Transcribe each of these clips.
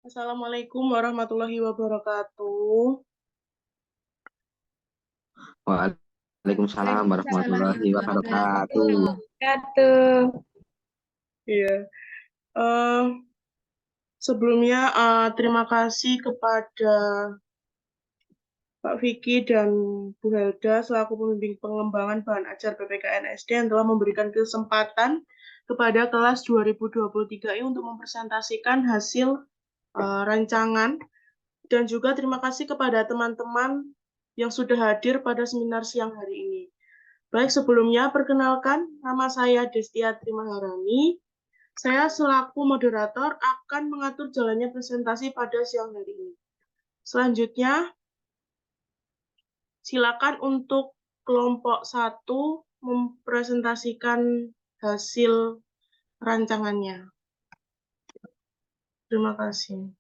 Assalamualaikum warahmatullahi wabarakatuh. Waalaikumsalam warahmatullahi wabarakatuh. Iya. Eh, Sebelumnya terima kasih kepada Pak Vicky dan Bu Helda selaku pembimbing pengembangan bahan ajar PPKN SD yang telah memberikan kesempatan kepada kelas 2023 ini untuk mempresentasikan hasil rancangan, dan juga terima kasih kepada teman-teman yang sudah hadir pada seminar siang hari ini. Baik, sebelumnya perkenalkan, nama saya Destia Trimaharani. Saya selaku moderator akan mengatur jalannya presentasi pada siang hari ini. Selanjutnya, silakan untuk kelompok 1 mempresentasikan hasil rancangannya. Terima kasih.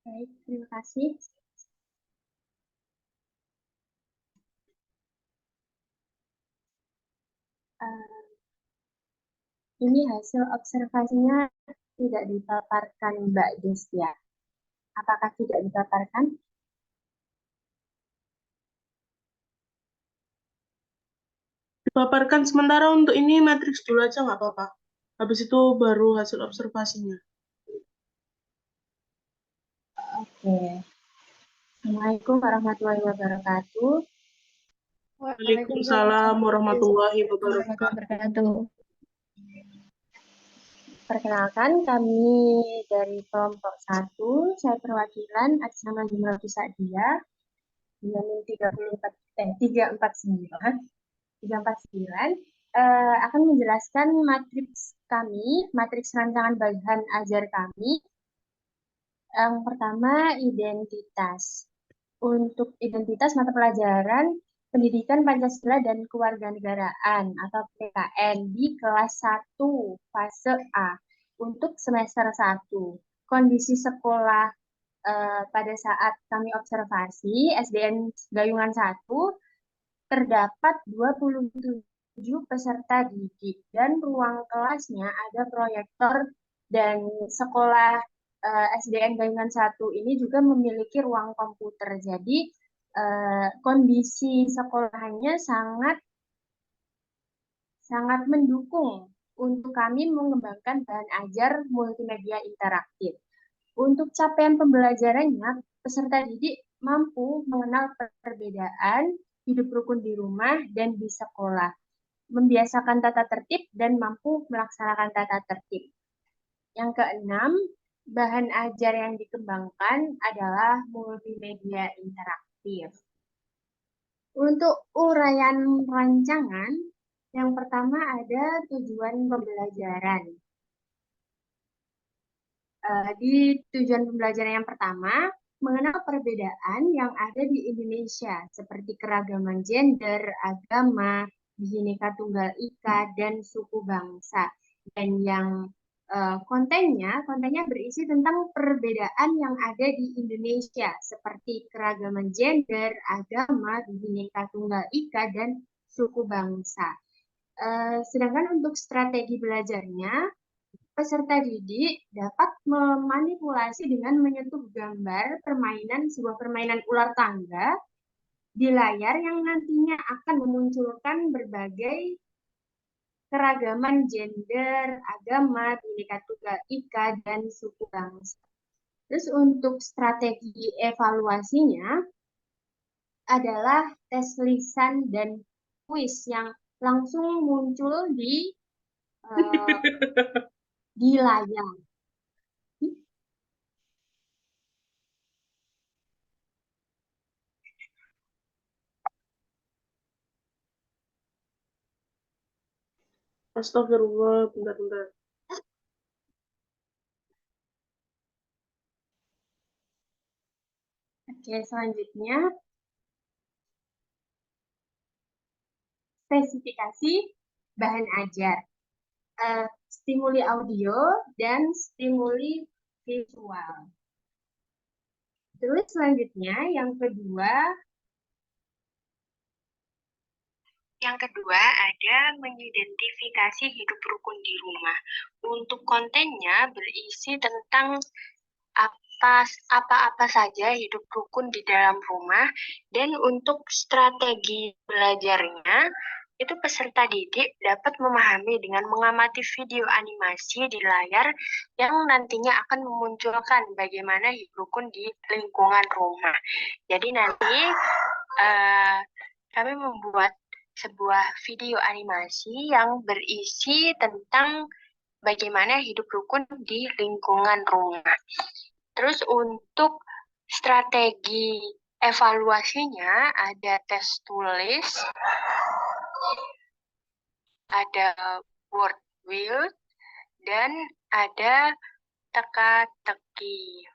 Baik, terima kasih. Ini hasil observasinya tidak dipaparkan Mbak Destia. Apakah tidak dipaparkan? Dipaparkan sementara untuk ini matriks dulu aja nggak apa-apa. Habis itu baru hasil observasinya. Oke. Assalamualaikum warahmatullahi wabarakatuh. Waalaikumsalam warahmatullahi wabarakatuh. Perkenalkan, kami dari kelompok 1, saya perwakilan atas nama Jumrofi Sa'dia, dengan 349, akan menjelaskan matriks kami, matriks rancangan bahan ajar kami. Yang pertama, identitas. Untuk identitas mata pelajaran Pendidikan Pancasila dan Kewarganegaraan atau PKN di kelas 1 fase A untuk semester 1. Kondisi sekolah pada saat kami observasi SDN Gayungan 1 terdapat 27 peserta didik dan ruang kelasnya ada proyektor dan sekolah SDN Gayungan 1 ini juga memiliki ruang komputer. Jadi kondisi sekolahnya sangat mendukung untuk kami mengembangkan bahan ajar multimedia interaktif. Untuk capaian pembelajarannya, peserta didik mampu mengenal perbedaan hidup rukun di rumah dan di sekolah, membiasakan tata tertib dan mampu melaksanakan tata tertib. Yang keenam, bahan ajar yang dikembangkan adalah multimedia interaktif. Untuk uraian rancangan, yang pertama ada tujuan pembelajaran. Di tujuan pembelajaran yang pertama, mengenal perbedaan yang ada di Indonesia, seperti keragaman gender, agama, Bhinneka Tunggal Ika, dan suku bangsa. Dan yang kontennya berisi tentang perbedaan yang ada di Indonesia, seperti keragaman gender, agama, Bhinneka Tunggal Ika, dan suku bangsa. Sedangkan untuk strategi belajarnya, peserta didik dapat memanipulasi dengan menyentuh gambar sebuah permainan ular tangga di layar yang nantinya akan memunculkan berbagai keragaman gender, agama, Bhinneka Tunggal Ika, dan suku bangsa. Terus untuk strategi evaluasinya adalah tes lisan dan kuis yang langsung muncul di layar. Astagfirullah, bentar-bentar. Oke, selanjutnya spesifikasi bahan ajar, stimuli audio dan stimuli visual. Terus selanjutnya yang kedua ada mengidentifikasi hidup rukun di rumah. Untuk kontennya berisi tentang apa-apa saja hidup rukun di dalam rumah, dan untuk strategi belajarnya itu peserta didik dapat memahami dengan mengamati video animasi di layar yang nantinya akan memunculkan bagaimana hidup rukun di lingkungan rumah. Jadi nanti kami membuat sebuah video animasi yang berisi tentang bagaimana hidup rukun di lingkungan rumah. Terus untuk strategi evaluasinya ada tes tulis, ada word build, dan ada teka-teki.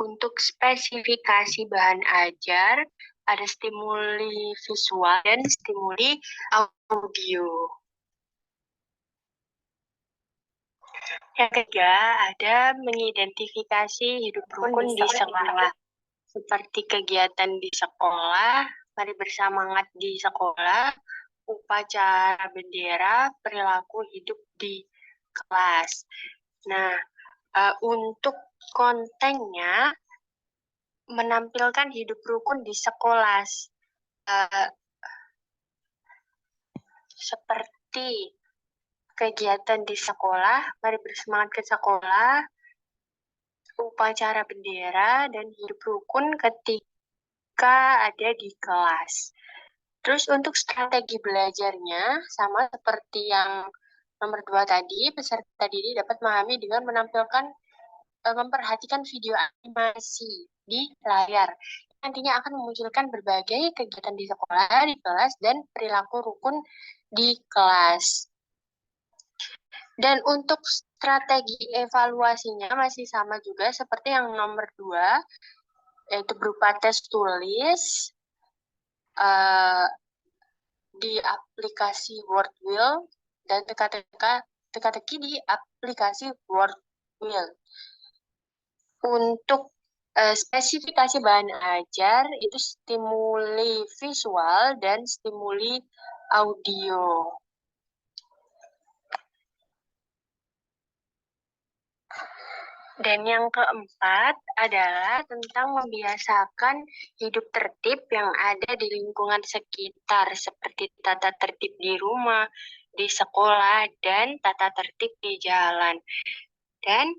Untuk spesifikasi bahan ajar, ada stimuli visual dan stimuli audio. Yang ketiga, ada mengidentifikasi hidup rukun di sekolah. Seperti kegiatan di sekolah, mari bersemangat di sekolah, upacara bendera, perilaku hidup di kelas. Nah, untuk kontennya menampilkan hidup rukun di sekolah, seperti kegiatan di sekolah, mari bersemangat ke sekolah, upacara bendera, dan hidup rukun ketika ada di kelas. Terus untuk strategi belajarnya sama seperti yang Nomor 2 tadi, peserta didik dapat memahami dengan memperhatikan video animasi di layar. Nantinya akan memunculkan berbagai kegiatan di sekolah, di kelas, dan perilaku rukun di kelas. Dan untuk strategi evaluasinya masih sama juga seperti yang nomor 2, yaitu berupa tes tulis di aplikasi Wordwheel dan teka-teki di aplikasi Wordwheel. Untuk spesifikasi bahan ajar itu stimuli visual dan stimuli audio. Dan yang keempat adalah tentang membiasakan hidup tertib yang ada di lingkungan sekitar, seperti tata tertib di rumah, di sekolah, dan tata tertib di jalan. Dan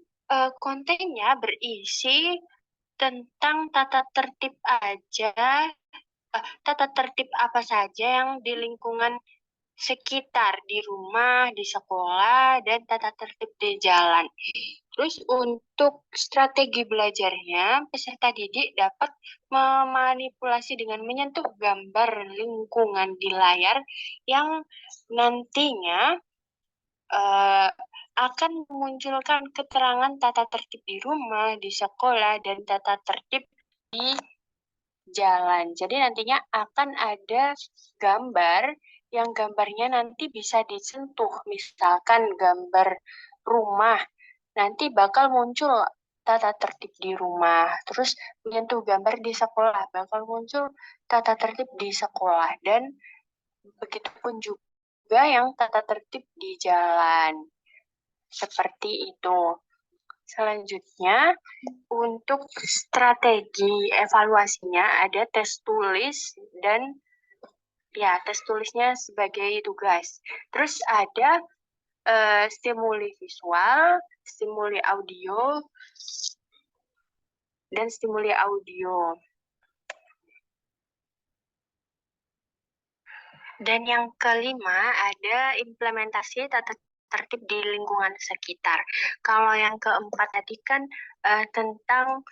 kontennya berisi tentang tata tertib apa saja yang di lingkungan sekitar, di rumah, di sekolah, dan tata tertib di jalan. Terus untuk strategi belajarnya, peserta didik dapat memanipulasi dengan menyentuh gambar lingkungan di layar yang nantinya akan memunculkan keterangan tata tertib di rumah, di sekolah, dan tata tertib di jalan. Jadi nantinya akan ada gambar yang gambarnya nanti bisa disentuh. Misalkan gambar rumah, nanti bakal muncul tata tertib di rumah. Terus menyentuh gambar di sekolah, bakal muncul tata tertib di sekolah. Dan begitupun juga yang tata tertib di jalan. Seperti itu. Selanjutnya, untuk strategi evaluasinya ada tes tulis dan tes tulisnya sebagai tugas. Terus ada stimuli visual, stimuli audio, dan stimuli audio. Dan yang kelima ada implementasi tata tertib di lingkungan sekitar. Kalau yang keempat tadi kan tentang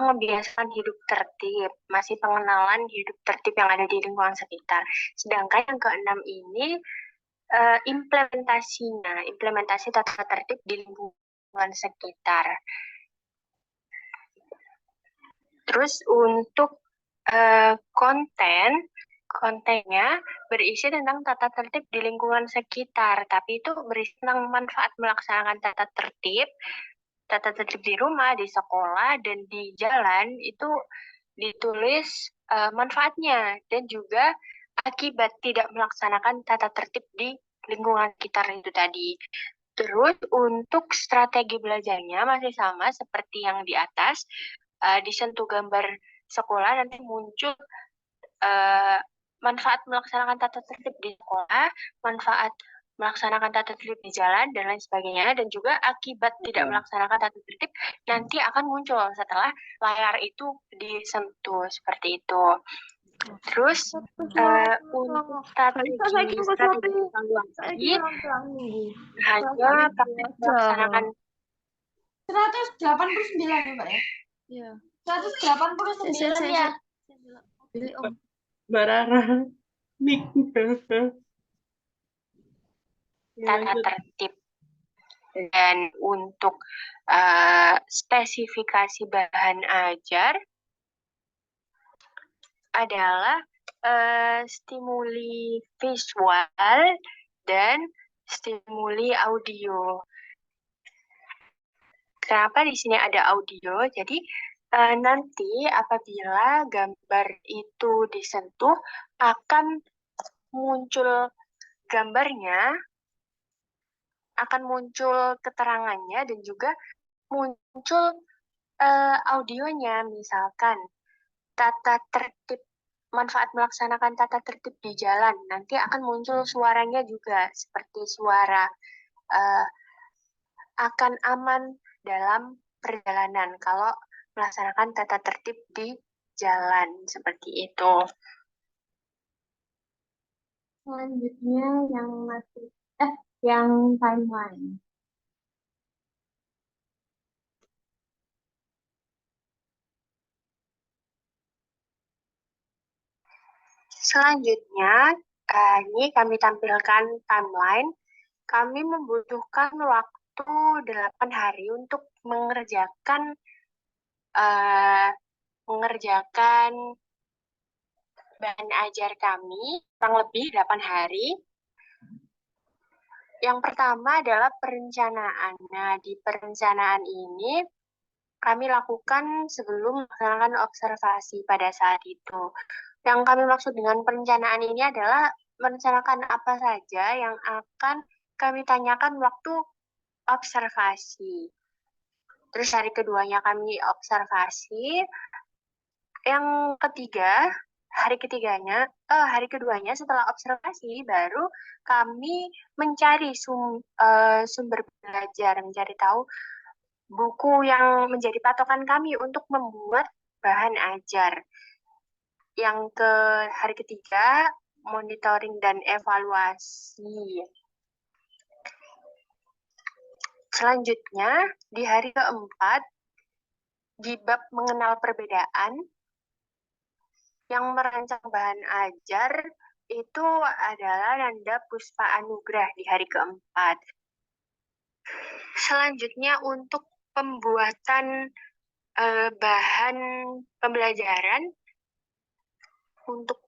membiasakan hidup tertib, masih pengenalan hidup tertib yang ada di lingkungan sekitar. Sedangkan yang keenam ini implementasi tata tertib di lingkungan sekitar. Terus untuk kontennya berisi tentang tata tertib di lingkungan sekitar, tapi itu berisi tentang manfaat melaksanakan tata tertib di rumah, di sekolah, dan di jalan. Itu ditulis manfaatnya dan juga akibat tidak melaksanakan tata tertib di lingkungan sekitar itu tadi. Terus untuk strategi belajarnya masih sama seperti yang di atas, disentuh gambar sekolah nanti muncul manfaat melaksanakan tata tertib di sekolah, manfaat melaksanakan tata tertib di jalan, dan lain sebagainya. Dan juga akibat tidak melaksanakan tata tertib nanti akan muncul setelah layar itu disentuh, seperti itu. Terus untuk strategi evaluasi hanya melaksanakan 189 ya Pak ya? Iya. 189 ya. Mbak Rara. tata tertib. Dan untuk spesifikasi bahan ajar adalah stimuli visual dan stimuli audio. Kenapa di sini ada audio? Jadi nanti apabila gambar itu disentuh akan muncul gambarnya, akan muncul keterangannya, dan juga muncul audionya. Misalkan tata tertib, manfaat melaksanakan tata tertib di jalan, nanti akan muncul suaranya juga, seperti suara akan aman dalam perjalanan kalau melaksanakan tata tertib di jalan, seperti itu. Selanjutnya yang matrik, yang timeline. Selanjutnya, ini kami tampilkan timeline. Kami membutuhkan waktu 8 hari untuk mengerjakan bahan ajar kami, kurang lebih 8 hari. Yang pertama adalah perencanaan. Nah, di perencanaan ini kami lakukan sebelum melaksanakan observasi pada saat itu. Yang kami maksud dengan perencanaan ini adalah merencanakan apa saja yang akan kami tanyakan waktu observasi. Terus hari keduanya kami observasi. Yang ketiga, hari keduanya setelah observasi baru kami mencari sumber belajar, mencari tahu buku yang menjadi patokan kami untuk membuat bahan ajar. Yang ke hari ketiga, monitoring dan evaluasi. Selanjutnya, di hari keempat, di bab mengenal perbedaan, yang merancang bahan ajar itu adalah Nanda Puspa Anugrah di hari keempat. Selanjutnya, untuk pembuatan bahan pembelajaran untuk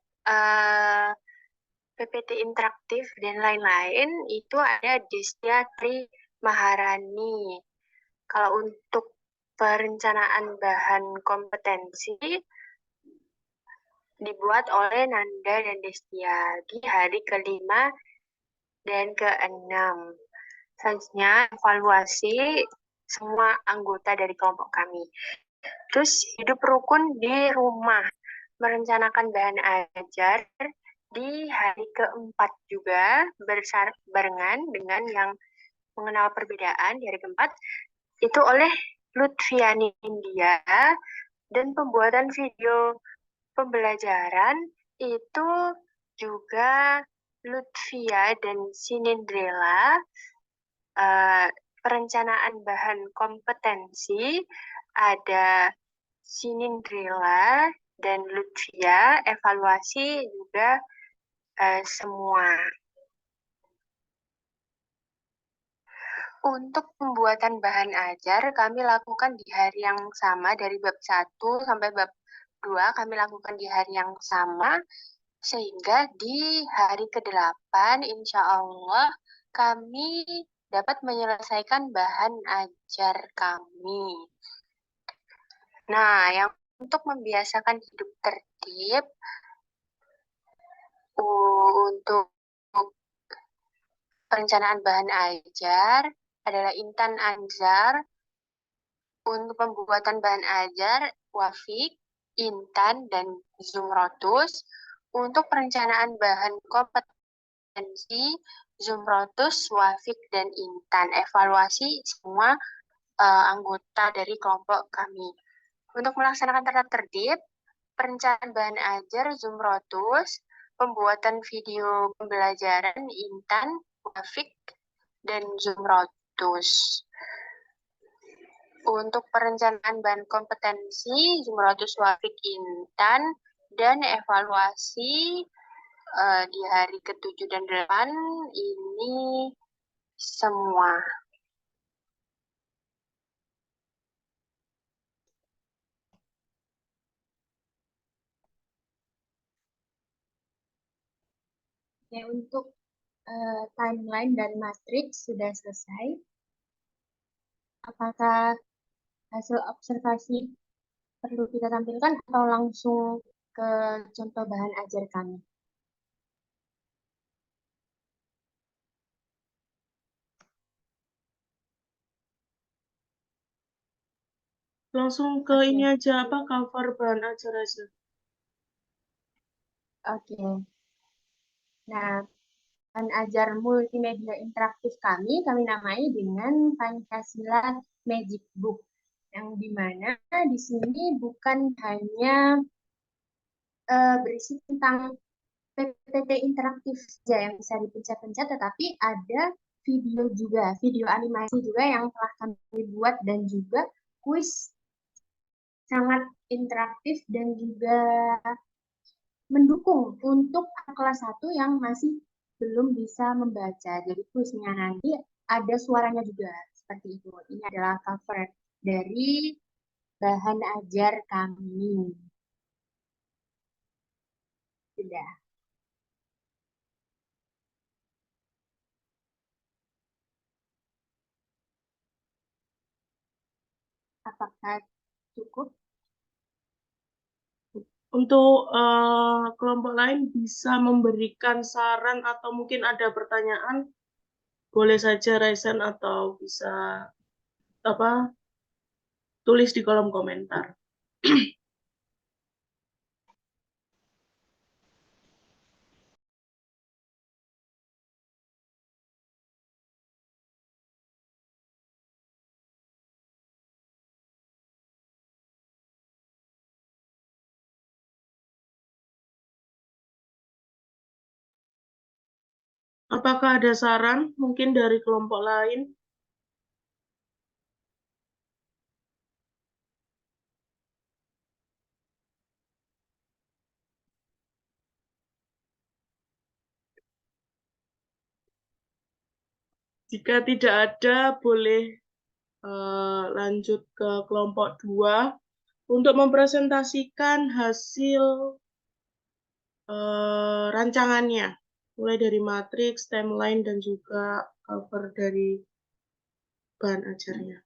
PPT interaktif dan lain-lain itu ada Destia Tri Maharani. Kalau untuk perencanaan bahan kompetensi dibuat oleh Nanda dan Destia di hari kelima dan keenam. Selanjutnya evaluasi semua anggota dari kelompok kami. Terus hidup rukun di rumah, merencanakan bahan ajar di hari keempat juga barengan dengan yang mengenal perbedaan di hari keempat itu oleh Lutfiani India, dan pembuatan video pembelajaran itu juga Lutfia dan Sinindrela. Perencanaan bahan kompetensi ada Sinindrela dan Lutfia, evaluasi juga semua. Untuk pembuatan bahan ajar kami lakukan di hari yang sama dari bab 1 sampai bab 2 kami lakukan di hari yang sama, sehingga di hari ke-8 insya Allah kami dapat menyelesaikan bahan ajar kami. Nah, yang untuk membiasakan hidup tertib, untuk perencanaan bahan ajar adalah Intan Anzar. Untuk pembuatan bahan ajar, Wafik, Intan, dan Zumrotus. Untuk perencanaan bahan kompetensi, Zumrotus, Wafik, dan Intan. Evaluasi semua anggota dari kelompok kami. Untuk melaksanakan tata tertib, perencanaan bahan ajar, Zumrotus, pembuatan video pembelajaran, Intan, Wafik, dan Zumrotus. Untuk perencanaan bahan kompetensi, Zumrotus, Wafik, Intan, dan evaluasi di hari ke-7 dan 8 ini semua. Ya, untuk timeline dan matriks sudah selesai. Apakah hasil observasi perlu kita tampilkan atau langsung ke contoh bahan ajar kami? Langsung ke Oke. ini aja, cover bahan ajar aja. Oke. Nah, bahan ajar multimedia interaktif kami namai dengan Pancasila Magic Book, yang dimana di sini bukan hanya berisi tentang PPT interaktif saja yang bisa dipencet-pencet, tetapi ada video juga, video animasi juga yang telah kami buat dan juga kuis sangat interaktif dan juga mendukung untuk kelas 1 yang masih belum bisa membaca. Jadi kuisnya nanti ada suaranya juga seperti itu. Ini adalah cover dari bahan ajar kami. Sudah. Apakah cukup? Untuk kelompok lain bisa memberikan saran atau mungkin ada pertanyaan, boleh saja raise hand atau bisa tulis di kolom komentar. Apakah ada saran mungkin dari kelompok lain? Jika tidak ada, boleh lanjut ke kelompok 2 untuk mempresentasikan hasil rancangannya, mulai dari matriks, timeline, dan juga cover dari bahan ajarnya.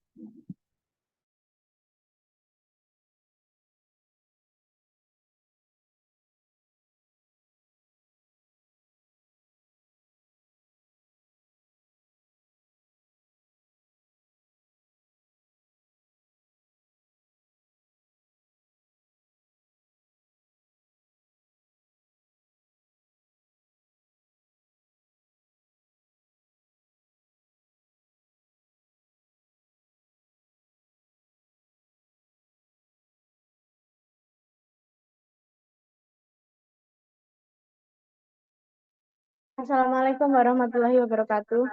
Assalamualaikum warahmatullahi wabarakatuh.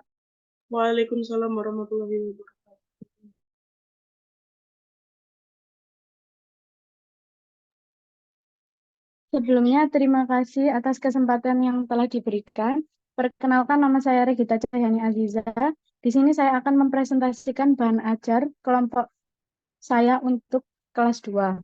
Waalaikumsalam warahmatullahi wabarakatuh. Sebelumnya, terima kasih atas kesempatan yang telah diberikan. Perkenalkan, nama saya Regita Cahyani Aziza. Di sini saya akan mempresentasikan bahan ajar kelompok saya untuk kelas 2.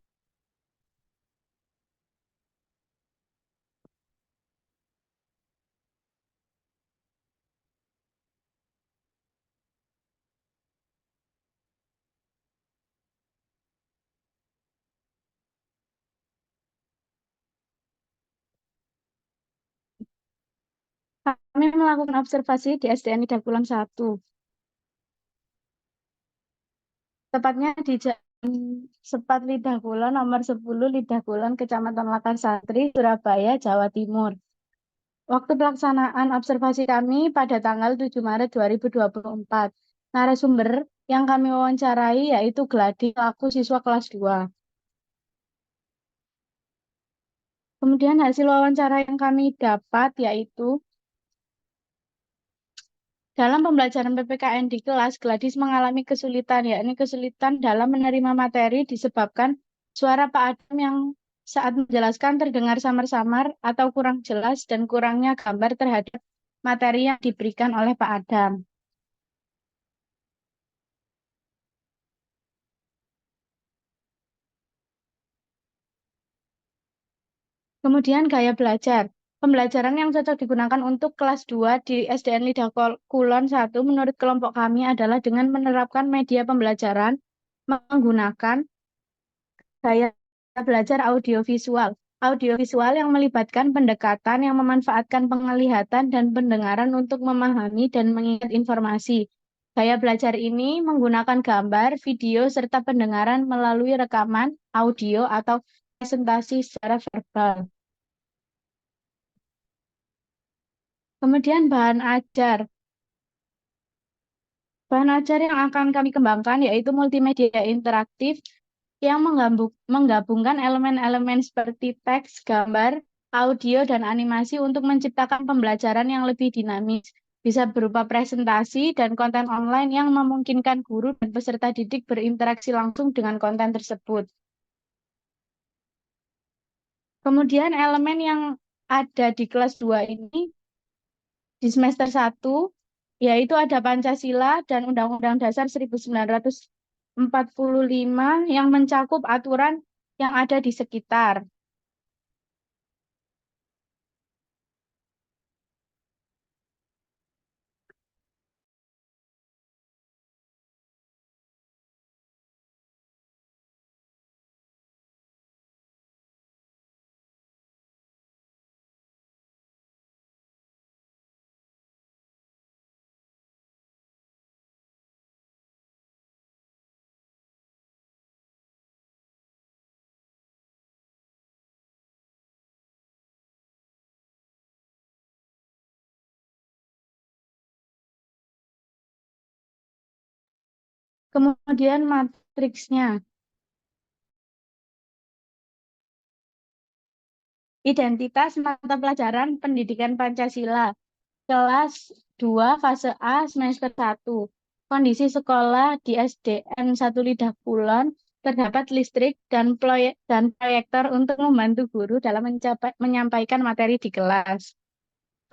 Kami melakukan observasi di SDN Lidakulan 1. Tepatnya di Jalan Sepat Lidakulan nomor 10 Lidakulan, Kecamatan Lakarsantri, Surabaya, Jawa Timur. Waktu pelaksanaan observasi kami pada tanggal 7 Maret 2024. Narasumber yang kami wawancarai yaitu Gladi, selaku siswa kelas 2. Kemudian hasil wawancara yang kami dapat yaitu dalam pembelajaran PPKN di kelas, Gladys mengalami kesulitan, yakni kesulitan dalam menerima materi disebabkan suara Pak Adam yang saat menjelaskan terdengar samar-samar atau kurang jelas dan kurangnya gambar terhadap materi yang diberikan oleh Pak Adam. Kemudian gaya belajar. Pembelajaran yang cocok digunakan untuk kelas 2 di SDN Lidakulon 1 menurut kelompok kami adalah dengan menerapkan media pembelajaran menggunakan gaya belajar audiovisual. Audiovisual yang melibatkan pendekatan yang memanfaatkan penglihatan dan pendengaran untuk memahami dan mengingat informasi. Gaya belajar ini menggunakan gambar, video, serta pendengaran melalui rekaman, audio, atau presentasi secara verbal. Kemudian bahan ajar. Bahan ajar yang akan kami kembangkan yaitu multimedia interaktif yang menggabungkan elemen-elemen seperti teks, gambar, audio, dan animasi untuk menciptakan pembelajaran yang lebih dinamis. Bisa berupa presentasi dan konten online yang memungkinkan guru dan peserta didik berinteraksi langsung dengan konten tersebut. Kemudian elemen yang ada di kelas 2 ini di semester 1 yaitu ada Pancasila dan Undang-Undang Dasar 1945 yang mencakup aturan yang ada di sekitar. Kemudian matriksnya. Identitas mata pelajaran pendidikan Pancasila. Kelas 2 fase A semester 1. Kondisi sekolah di SDN 1 Lidah Kulon terdapat listrik dan proyektor untuk membantu guru dalam menyampaikan materi di kelas.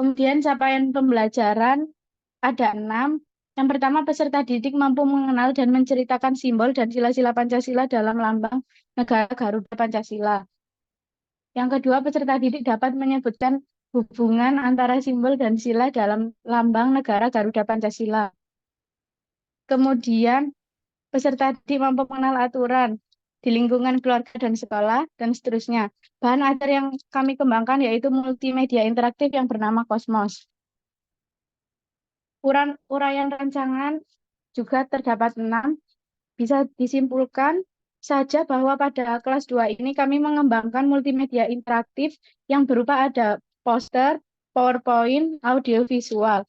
Kemudian capaian pembelajaran ada 6. Yang pertama, peserta didik mampu mengenal dan menceritakan simbol dan sila-sila Pancasila dalam lambang negara Garuda Pancasila. Yang kedua, peserta didik dapat menyebutkan hubungan antara simbol dan sila dalam lambang negara Garuda Pancasila. Kemudian, peserta didik mampu mengenal aturan di lingkungan keluarga dan sekolah, dan seterusnya. Bahan ajar yang kami kembangkan yaitu multimedia interaktif yang bernama Cosmos. Uraian rancangan juga terdapat 6. Bisa disimpulkan saja bahwa pada kelas 2 ini kami mengembangkan multimedia interaktif yang berupa ada poster, PowerPoint, audio visual.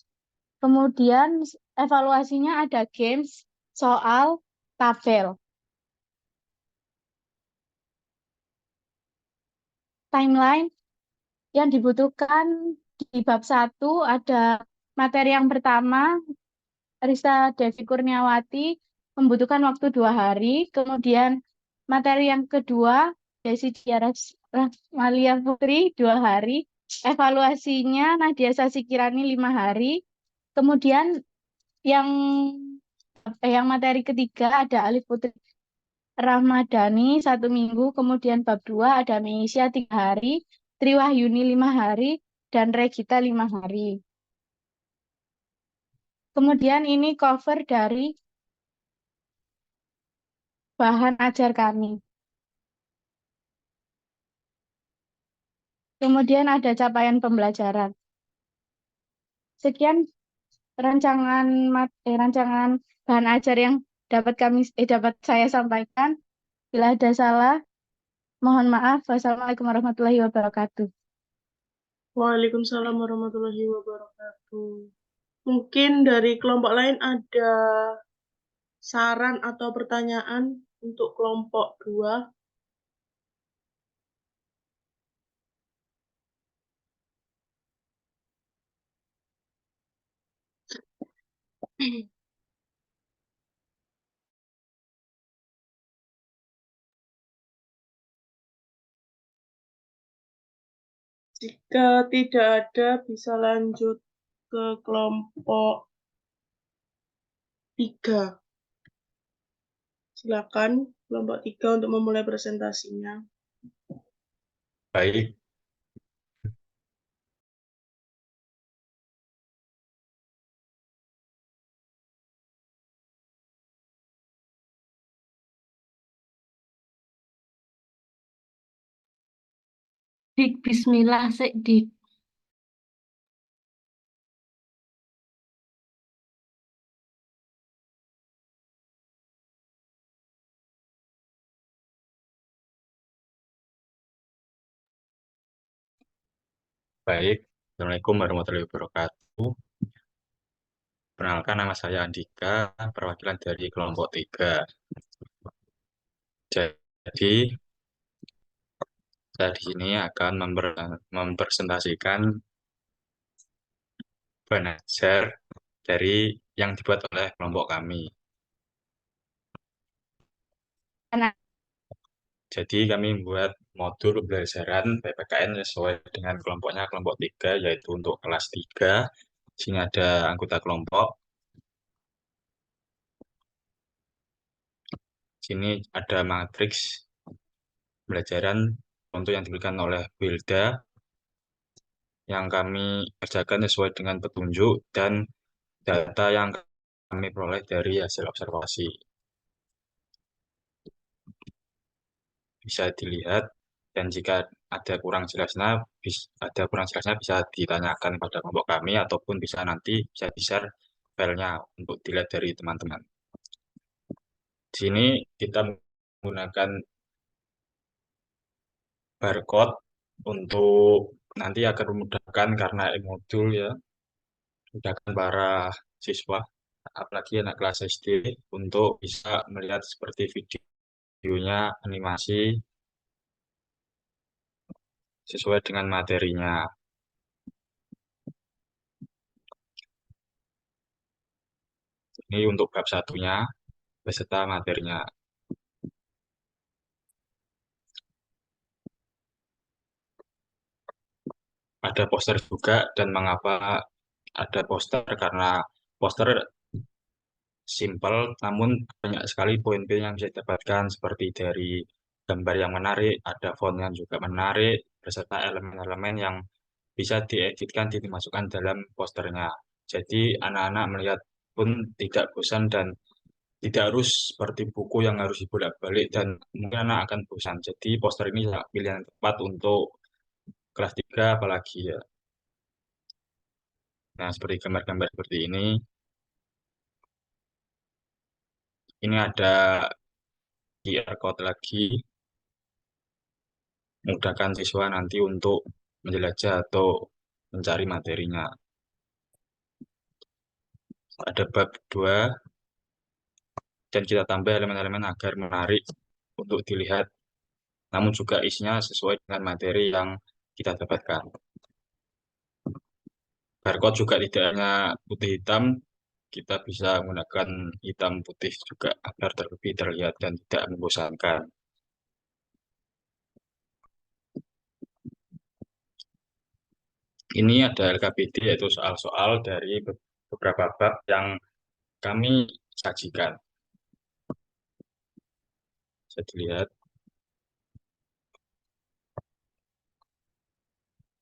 Kemudian evaluasinya ada games, soal, tabel. Timeline yang dibutuhkan di bab 1 ada materi yang pertama, Rista Devi Kurniawati membutuhkan waktu 2 hari. Kemudian materi yang kedua, Desi Tiara Malia Putri 2 hari. Evaluasinya Nadia Sasikirani 5 hari. Kemudian yang materi ketiga ada Alif Putri Ramadhani 1 minggu. Kemudian bab 2 ada Meisya 3 hari, Triwahyuni 5 hari, dan Regita 5 hari. Kemudian ini cover dari bahan ajar kami. Kemudian ada capaian pembelajaran. Sekian rancangan bahan ajar yang dapat saya sampaikan. Bila ada salah, mohon maaf. Wassalamualaikum warahmatullahi wabarakatuh. Waalaikumsalam warahmatullahi wabarakatuh. Mungkin dari kelompok lain ada saran atau pertanyaan untuk kelompok 2. Jika tidak ada, bisa lanjut ke kelompok 3. Silakan kelompok 3 untuk memulai presentasinya. Baik, Dik, bismillah sik, Dik. baik. Assalamualaikum warahmatullahi wabarakatuh. Perkenalkan, nama saya Andika, perwakilan dari kelompok 3. Jadi, Saya di sini akan mempresentasikan belajar dari yang dibuat oleh kelompok kami. Nah, Jadi kami membuat modul pembelajaran PPKN sesuai dengan kelompoknya kelompok 3, yaitu untuk kelas 3. Di sini ada anggota kelompok. Di sini ada matriks pembelajaran untuk yang diberikan oleh Wilda, yang kami kerjakan sesuai dengan petunjuk dan data yang kami peroleh dari hasil observasi. Bisa dilihat, dan jika ada kurang jelasnya bisa ditanyakan pada kelompok kami ataupun bisa nanti bisa di-share filenya untuk dilihat dari teman-teman. Di sini kita menggunakan barcode untuk nanti akan memudahkan karena modul ya, memudahkan para siswa, apalagi anak kelas SD untuk bisa melihat seperti videonya, animasi sesuai dengan materinya. Ini untuk bab satunya beserta materinya. Ada poster juga, dan mengapa ada poster? Karena poster simple, namun banyak sekali poin-poin yang bisa didapatkan seperti dari gambar yang menarik, ada font yang juga menarik, beserta elemen-elemen yang bisa dieditkan, dimasukkan dalam posternya. Jadi anak-anak melihat pun tidak bosan dan tidak harus seperti buku yang harus dibolak-balik dan mungkin anak akan bosan. Jadi poster ini sangat pilihan tepat untuk kelas 3 apalagi ya. Nah, seperti gambar-gambar seperti ini. Ini ada QR code lagi, memudahkan siswa nanti untuk menjelajah atau mencari materinya. Ada bab 2, dan kita tambah elemen-elemen agar menarik untuk dilihat, namun juga isinya sesuai dengan materi yang kita dapatkan. Barcode juga tidak hanya putih hitam, kita bisa menggunakan hitam putih juga agar lebih terlihat dan tidak membosankan. Ini ada LKPD, yaitu soal-soal dari beberapa bab yang kami sajikan. Bisa dilihat.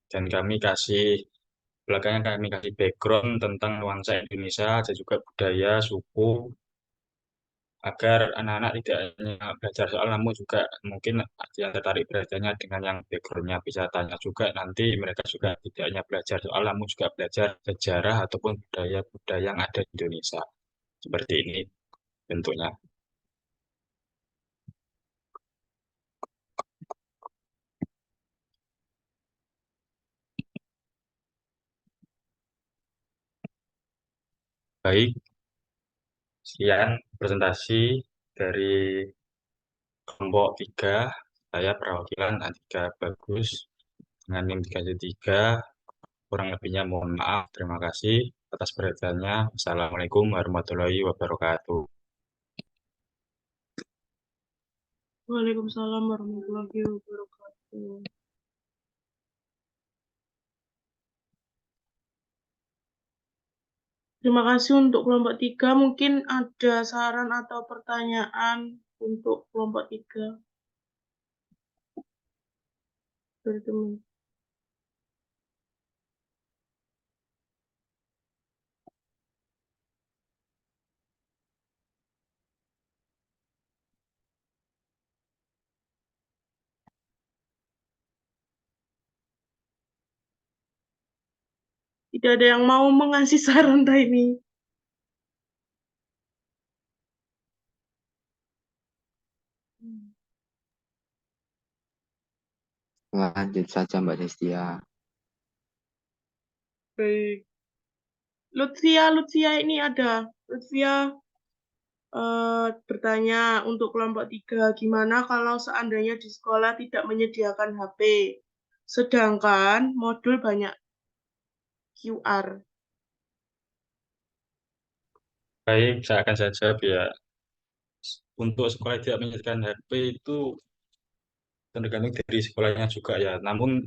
Dan belakangnya kami kasih background tentang nuansa Indonesia dan juga budaya, suku, agar anak-anak tidak hanya belajar soal, namun juga mungkin ada yang tertarik belajarnya dengan yang backgroundnya, bisa tanya juga nanti, mereka juga tidak hanya belajar soal, namun juga belajar sejarah ataupun budaya-budaya yang ada di Indonesia. Seperti ini bentuknya. Baik, sekian presentasi dari kelompok 3. Saya perwakilan A3 Bagus dengan NIM 313. Kurang lebihnya mohon maaf. Terima kasih atas perhatiannya. Assalamualaikum warahmatullahi wabarakatuh. Waalaikumsalam warahmatullahi wabarakatuh. Terima kasih untuk kelompok 3. Mungkin ada saran atau pertanyaan untuk kelompok 3 dari teman. Tidak ada yang mau mengasih saran ini. Lanjut saja Mbak Destia. Baik. Lutfia ini ada. Lutfia bertanya untuk kelompok 3, gimana kalau seandainya di sekolah tidak menyediakan HP, sedangkan modul banyak QR? Baik, saya akan jawab ya. Untuk sekolah yang tidak menyediakan HP itu tergantung dari sekolahnya juga ya. Namun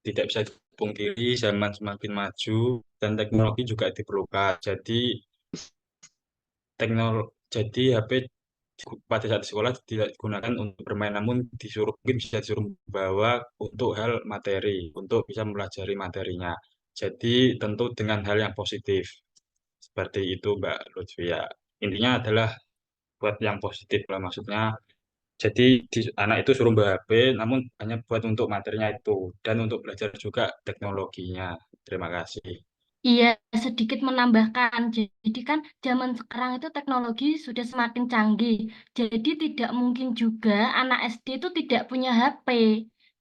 tidak bisa dipungkiri zaman semakin maju dan teknologi juga diperlukan. Jadi HP pada saat di sekolah tidak digunakan untuk bermain, namun mungkin bisa disuruh bawa untuk hal materi, untuk bisa mempelajari materinya. Jadi tentu dengan hal yang positif. Seperti itu Mbak Lutfia. Intinya adalah buat yang positif lah maksudnya. Jadi anak itu suruh bawa HP, namun hanya buat untuk materinya itu dan untuk belajar juga teknologinya. Terima kasih. Iya, sedikit menambahkan. Jadi kan zaman sekarang itu teknologi sudah semakin canggih. Jadi tidak mungkin juga anak SD itu tidak punya HP.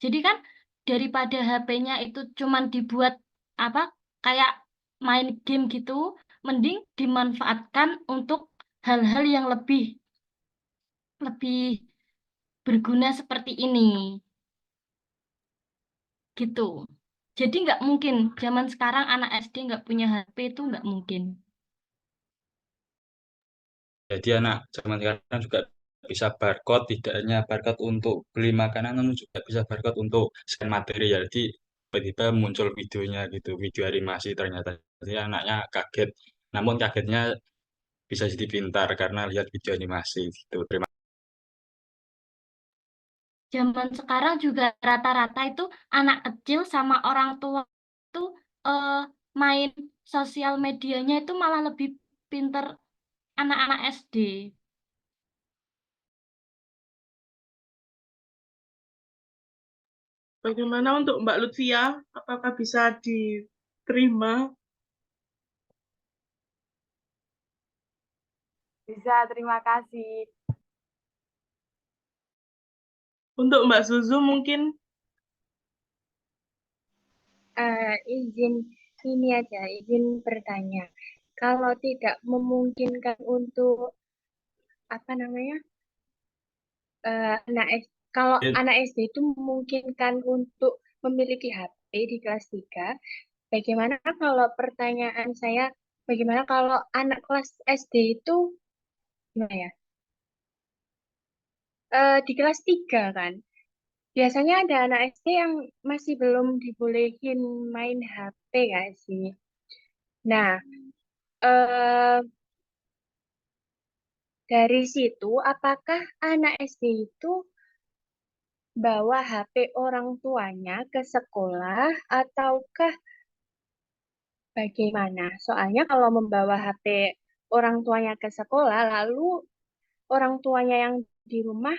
Jadi kan daripada HP-nya itu cuman dibuat apa kayak main game gitu, mending dimanfaatkan untuk hal-hal yang lebih lebih berguna seperti ini, gitu. Jadi nggak mungkin zaman sekarang anak SD nggak punya HP itu nggak mungkin. Jadi anak zaman sekarang juga bisa barcode, tidak hanya barcode untuk beli makanan, namun juga bisa barcode untuk scan materi ya. Jadi tiba-tiba muncul videonya gitu, video animasi ternyata. Jadi anaknya kaget, namun kagetnya bisa jadi pintar karena lihat video animasi gitu. Terima Zaman sekarang juga rata-rata itu anak kecil sama orang tua itu eh, main sosial medianya itu malah lebih pinter anak-anak SD. Bagaimana untuk Mbak Lutfia? Apakah bisa diterima? Bisa, terima kasih. Untuk Mbak Zuzu mungkin Izin ini aja, izin bertanya. Kalau tidak memungkinkan untuk apa namanya, kalau kasih. anak SD itu memungkinkan untuk memiliki HP di kelas 3, bagaimana kalau pertanyaan saya, bagaimana kalau anak kelas SD itu gimana ya? Di kelas 3 kan, biasanya ada anak SD yang masih belum dibolehin main HP nggak sih? Nah, eh, dari situ apakah anak SD itu bawa HP orang tuanya ke sekolah ataukah bagaimana? Soalnya kalau membawa HP orang tuanya ke sekolah, lalu orang tuanya yang di rumah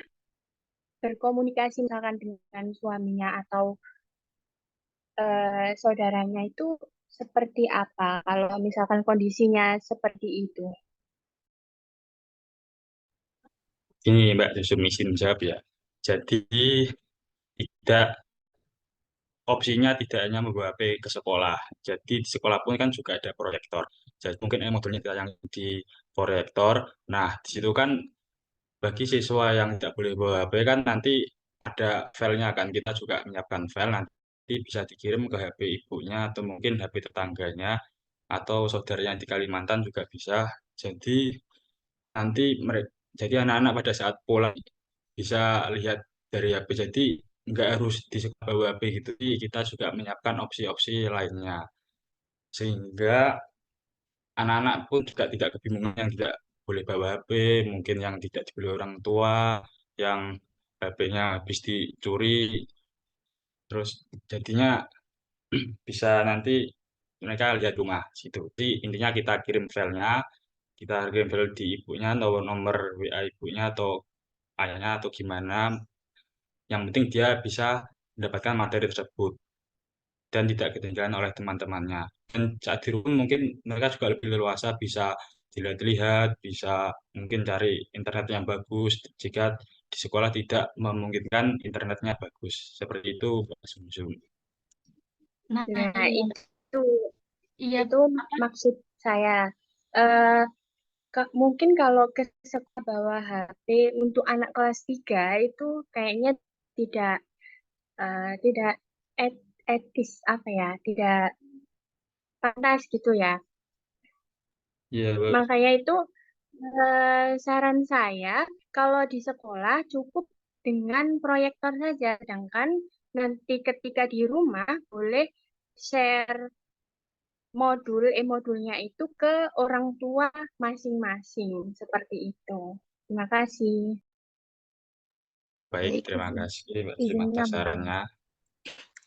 berkomunikasi misalkan dengan suaminya atau saudaranya itu seperti apa kalau misalkan kondisinya seperti itu? Ini Mbak Susun izin jawab ya. Jadi tidak opsinya tidak hanya membawa HP ke sekolah. Jadi di sekolah pun kan juga ada proyektor. Jadi mungkin modulnya kita yang di proyektor. Nah, di situ kan bagi siswa yang tidak boleh bawa HP kan nanti ada filenya kan. Kita juga menyiapkan file nanti bisa dikirim ke HP ibunya atau mungkin HP tetangganya atau saudaranya di Kalimantan juga bisa. Jadi nanti mereka jadi anak-anak pada saat pulang bisa lihat dari HP. Jadi nggak harus di sekolah bawa HP gitu. Jadi kita juga menyiapkan opsi-opsi lainnya. Sehingga anak-anak pun juga tidak kebingungan yang tidak boleh bawa HP, mungkin yang tidak dibeli orang tua, yang HP-nya habis dicuri, terus jadinya bisa nanti mereka lihat rumah situ. Jadi intinya kita kirim filenya, kita kirim file di ibunya atau nomor WA ibunya atau ayahnya atau gimana. Yang penting dia bisa mendapatkan materi tersebut dan tidak ketinggalan oleh teman-temannya. Dan saat di rumah mungkin mereka juga lebih leluasa bisa dilihat-lihat, bisa mungkin cari internet yang bagus jika di sekolah tidak memungkinkan internetnya bagus. Seperti itu, Mbak Sumsum. Nah, Nah, iya, itu iya, itu apa? maksud saya. Eh, Mungkin kalau ke sekolah bawa HP untuk anak kelas 3 itu kayaknya tidak tidak etis apa ya, tidak pantas gitu ya. Iya, Bu. Makanya itu saran saya kalau di sekolah cukup dengan proyektor saja, sedangkan nanti ketika di rumah boleh share modulnya itu ke orang tua masing-masing seperti itu. Terima kasih. Baik, Baik, terima kasih Mbak izin Trim atas menambah. sarannya.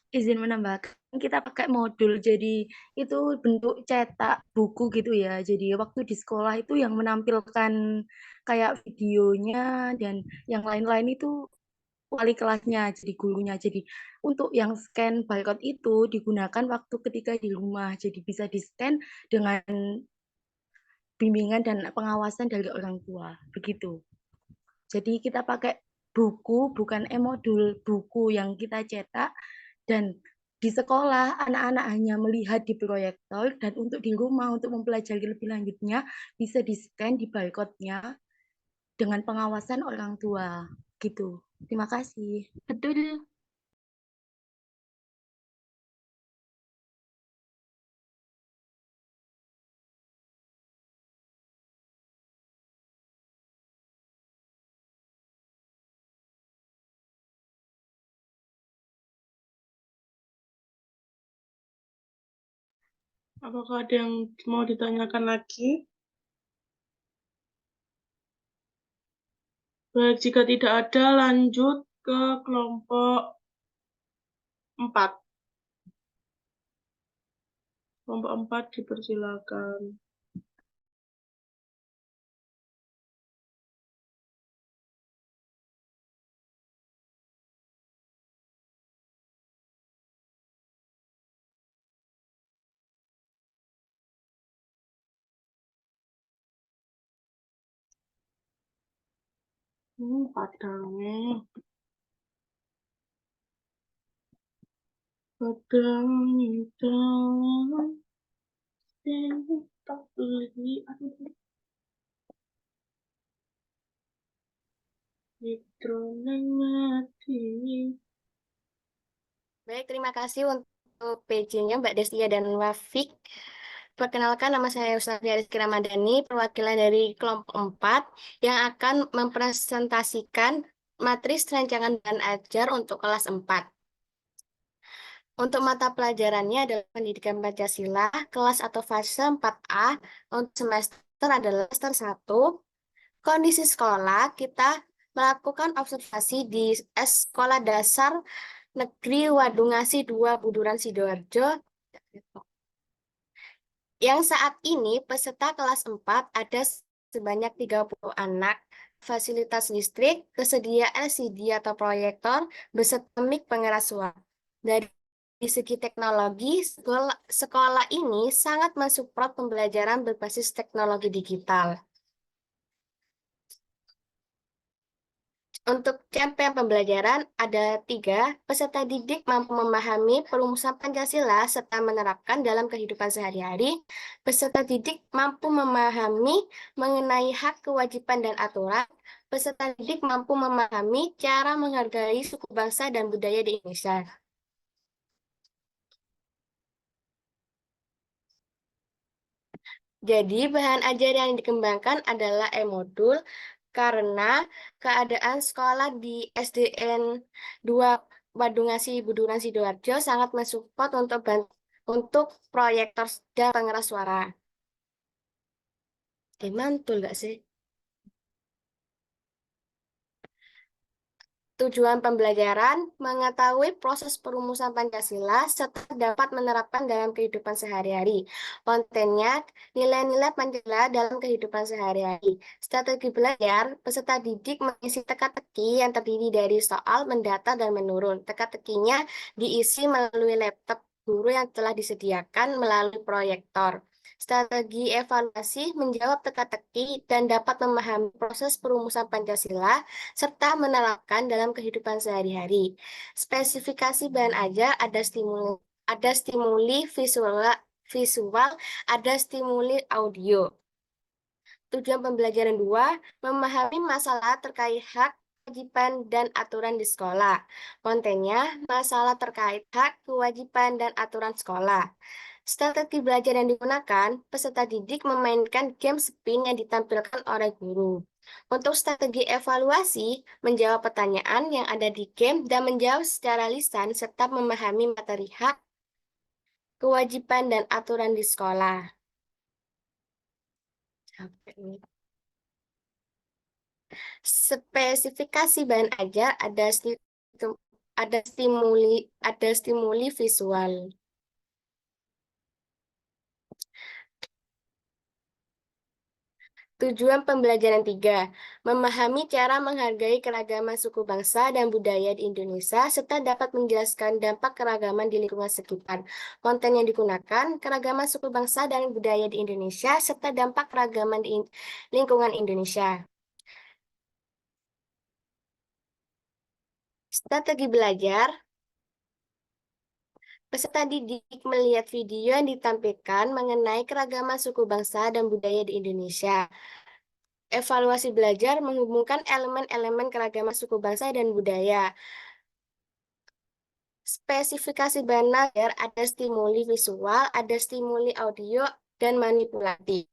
Izin menambahkan, kita pakai modul, jadi itu bentuk cetak buku gitu ya. Jadi waktu di sekolah itu yang menampilkan kayak videonya dan yang lain-lain itu wali kelasnya, jadi gurunya. Jadi untuk yang scan barcode itu digunakan waktu ketika di rumah. Jadi bisa di-scan dengan bimbingan dan pengawasan dari orang tua. Begitu. Jadi kita pakai buku, bukan e-modul, buku yang kita cetak, dan di sekolah anak-anak hanya melihat di proyektor, dan untuk di rumah untuk mempelajari lebih lanjutnya bisa di-scan di barcode-nya dengan pengawasan orang tua. Gitu. Terima kasih. Betul. Apakah ada yang mau ditanyakan lagi? Baik, jika tidak ada, lanjut ke kelompok 4. Kelompok 4 dipersilakan. Padangnya. Padang hitam. Tak beli. Baik, terima kasih untuk PJ-nya Mbak Destia dan Wafik. Perkenalkan, nama saya Ustazia Rizky Ramadhani, perwakilan dari kelompok 4 yang akan mempresentasikan matris rancangan dan ajar untuk kelas 4. Untuk mata pelajarannya adalah pendidikan Pancasila, kelas atau fase 4A, untuk semester adalah semester 1. Kondisi sekolah, kita melakukan observasi di Sekolah Dasar Negeri Wadungasi 2 Buduran Sidoarjo, yang saat ini peserta kelas 4 ada sebanyak 30 anak, fasilitas listrik, tersedia LCD atau proyektor, beserta mic pengeras suara. Dari segi teknologi, sekolah ini sangat mensupport pembelajaran berbasis teknologi digital. Untuk capaian pembelajaran ada 3, peserta didik mampu memahami perumusan Pancasila serta menerapkan dalam kehidupan sehari-hari. Peserta didik mampu memahami mengenai hak, kewajiban, dan aturan. Peserta didik mampu memahami cara menghargai suku bangsa dan budaya di Indonesia. Jadi, bahan ajar yang dikembangkan adalah e-modul, karena keadaan sekolah di SDN 2 Wadungasi Buduran Sidoarjo sangat mensupport untuk proyektor dan pengeras suara. Mantul nggak sih? Tujuan pembelajaran, mengetahui proses perumusan Pancasila serta dapat menerapkan dalam kehidupan sehari-hari. Kontennya, nilai-nilai Pancasila dalam kehidupan sehari-hari. Strategi belajar, peserta didik mengisi teka-teki yang terdiri dari soal, mendata, dan menurun. Teka-tekinya diisi melalui laptop guru yang telah disediakan melalui proyektor. Strategi evaluasi menjawab teka-teki dan dapat memahami proses perumusan Pancasila serta menerapkan dalam kehidupan sehari-hari. Spesifikasi bahan ajar ada stimuli visual, ada stimuli audio. Tujuan pembelajaran 2, memahami masalah terkait hak, kewajiban, dan aturan di sekolah. Kontennya, masalah terkait hak, kewajiban, dan aturan sekolah. Strategi belajar yang digunakan, peserta didik memainkan game spin yang ditampilkan oleh guru. Untuk strategi evaluasi, menjawab pertanyaan yang ada di game dan menjawab secara lisan serta memahami materi hak, kewajiban, dan aturan di sekolah. Capek nih. Spesifikasi bahan ajar ada stimuli visual. Tujuan pembelajaran 3, memahami cara menghargai keragaman suku bangsa dan budaya di Indonesia, serta dapat menjelaskan dampak keragaman di lingkungan sekitar. Konten yang digunakan, keragaman suku bangsa dan budaya di Indonesia, serta dampak keragaman di lingkungan Indonesia. Strategi belajar, peserta didik melihat video yang ditampilkan mengenai keragaman suku bangsa dan budaya di Indonesia. Evaluasi belajar menghubungkan elemen-elemen keragaman suku bangsa dan budaya. Spesifikasi bahan belajar ada stimuli visual, ada stimuli audio, dan manipulatif.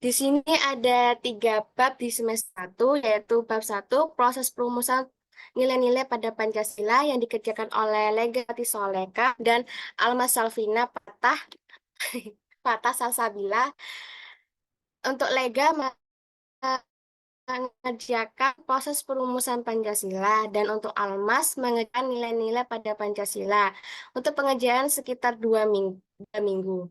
Di sini ada 3 bab di semester 1, yaitu bab 1, proses perumusan nilai-nilai pada Pancasila yang dikerjakan oleh Legawati Soleka dan Alma Salvina Patah Salsabila. Untuk Lega mengerjakan proses perumusan Pancasila dan untuk Almas mengerjakan nilai-nilai pada Pancasila. Untuk pengerjaan sekitar 2 minggu.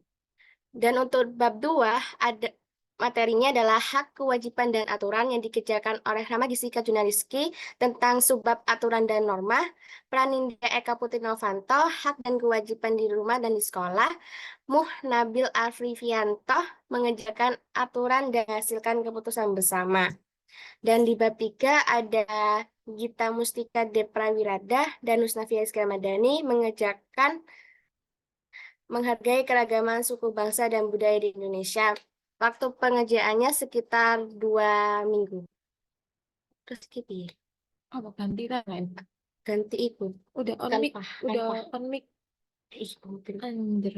Dan untuk bab 2 ada materinya adalah hak, kewajiban, dan aturan yang dikerjakan oleh Rama Gisika Junariski tentang subbab aturan dan norma, Pranindya Eka Putri Novanto, hak dan kewajiban di rumah dan di sekolah, Muh Nabil Afrifianto mengerjakan aturan dan menghasilkan keputusan bersama. Dan di bab 3 ada Gita Mustika Deprawirada dan Husnafia Iskandar-Madani mengerjakan menghargai keragaman suku bangsa dan budaya di Indonesia. Waktu pengerjaannya sekitar 2 minggu. Terus gitu. Apa ganti kan? Ganti ikut. Udah on mic, udah on mic. Anjir.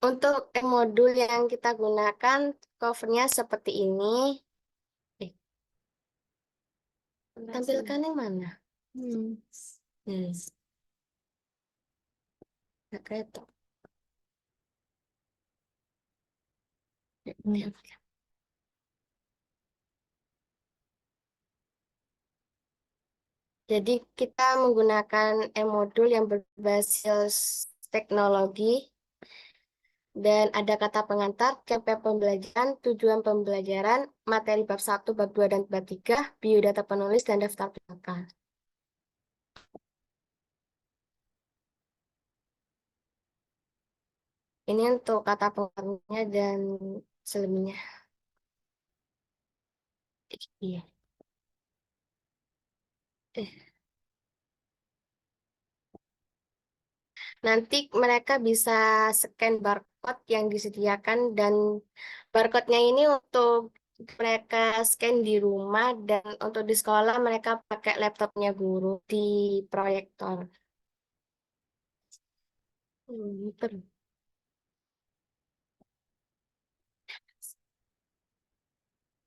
Untuk modul yang kita gunakan covernya seperti ini. Tampilkan yang mana? Nggak kelihatan. Jadi kita menggunakan modul yang berbasis teknologi dan ada kata pengantar, campaign pembelajaran, tujuan pembelajaran, materi bab 1, bab 2, dan bab 3, biodata penulis, dan daftar belakang. Ini untuk kata pengantarnya dan selebihnya. Iya. Nanti mereka bisa scan barcode yang disediakan dan barcode-nya ini untuk mereka scan di rumah dan untuk di sekolah mereka pakai laptopnya guru di proyektor.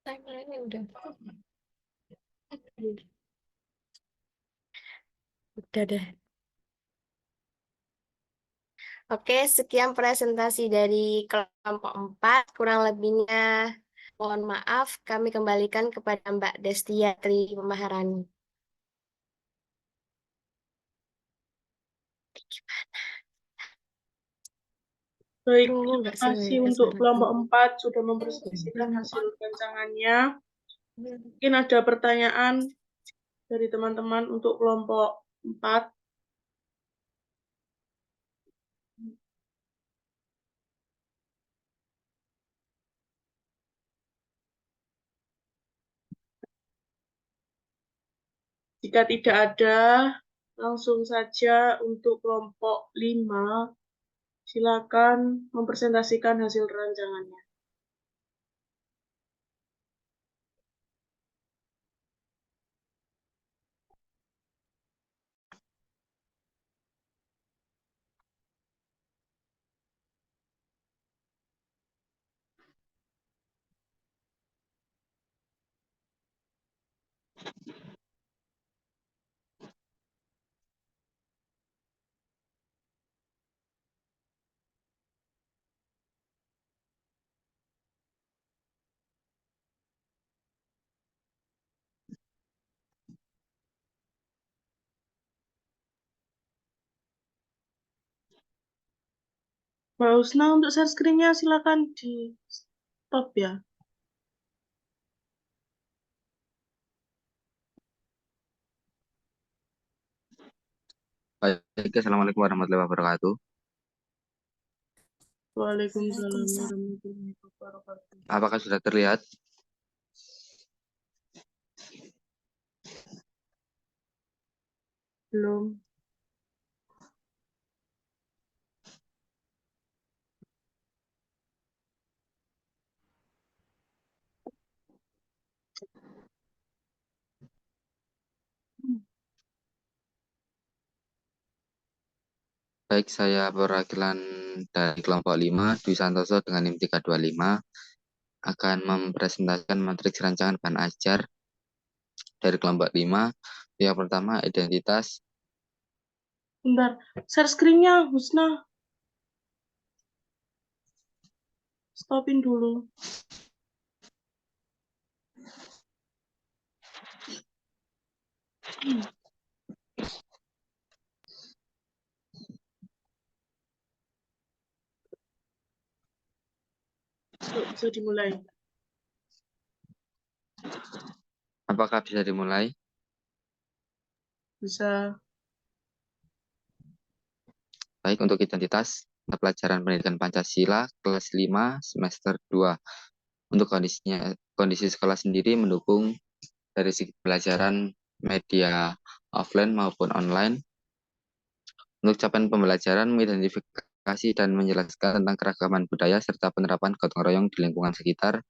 Timeline-nya udah. Udah deh. Oke, sekian presentasi dari kelompok 4. Kurang lebihnya mohon maaf, kami kembalikan kepada Mbak Destia Tri Maharani. Baik, Ini terima enggak kasih untuk kelompok 4 sudah mempresentasikan hasil rancangannya. Mungkin ada pertanyaan dari teman-teman untuk kelompok 4. Jika tidak ada, langsung saja untuk kelompok 5. Silakan mempresentasikan hasil rancangannya. Mbak Husna, untuk share screen-nya silakan di stop ya. Baik, assalamualaikum warahmatullahi wabarakatuh. Waalaikumsalam warahmatullahi wabarakatuh. Apakah sudah terlihat? Belum. Baik, saya perwakilan dari kelompok 5, Dwi Santoso dengan NIM 325, akan mempresentasikan matriks rancangan bahan ajar dari kelompok 5. Yang pertama, identitas. Bentar, share screen-nya Husna. Stopin dulu. Yuk, bisa dimulai. Apakah bisa dimulai? Bisa. Baik, untuk identitas, mata pelajaran pendidikan Pancasila, kelas 5, semester 2. Untuk kondisi sekolah sendiri mendukung dari segi pelajaran media offline maupun online. Untuk capaian pembelajaran, mengidentifikasi dan menjelaskan tentang keragaman budaya serta penerapan gotong royong di lingkungan sekitar.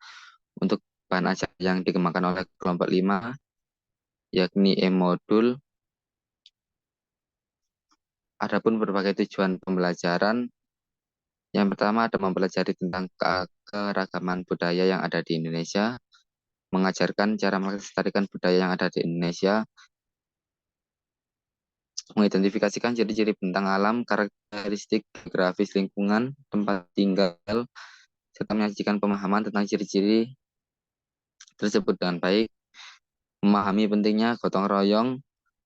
Untuk bahan ajar yang dikembangkan oleh kelompok 5, yakni e-modul. Adapun berbagai tujuan pembelajaran, yang pertama ada mempelajari tentang keragaman budaya yang ada di Indonesia, mengajarkan cara melestarikan budaya yang ada di Indonesia, mengidentifikasikan ciri-ciri bentang alam, karakteristik geografis lingkungan, tempat tinggal, serta menyajikan pemahaman tentang ciri-ciri tersebut dengan baik, memahami pentingnya gotong royong,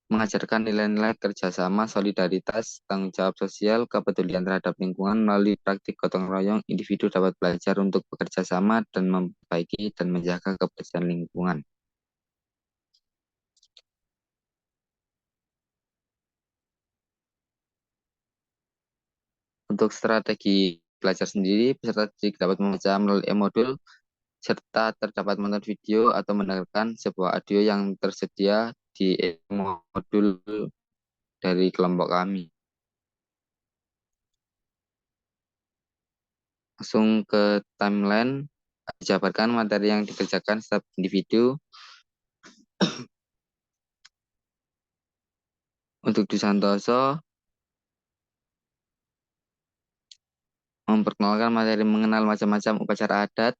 mengajarkan nilai-nilai kerjasama, solidaritas, tanggung jawab sosial, kepedulian terhadap lingkungan. Melalui praktik gotong royong, individu dapat belajar untuk bekerja sama dan memperbaiki dan menjaga kebersihan lingkungan. Untuk strategi belajar sendiri, peserta dapat membaca melalui e-modul, serta terdapat menonton video atau mendengarkan sebuah audio yang tersedia di e-modul dari kelompok kami. Langsung ke timeline, dijabarkan materi yang dikerjakan setiap individu. Untuk Dwi Santoso, memperkenalkan materi mengenal macam-macam upacara adat,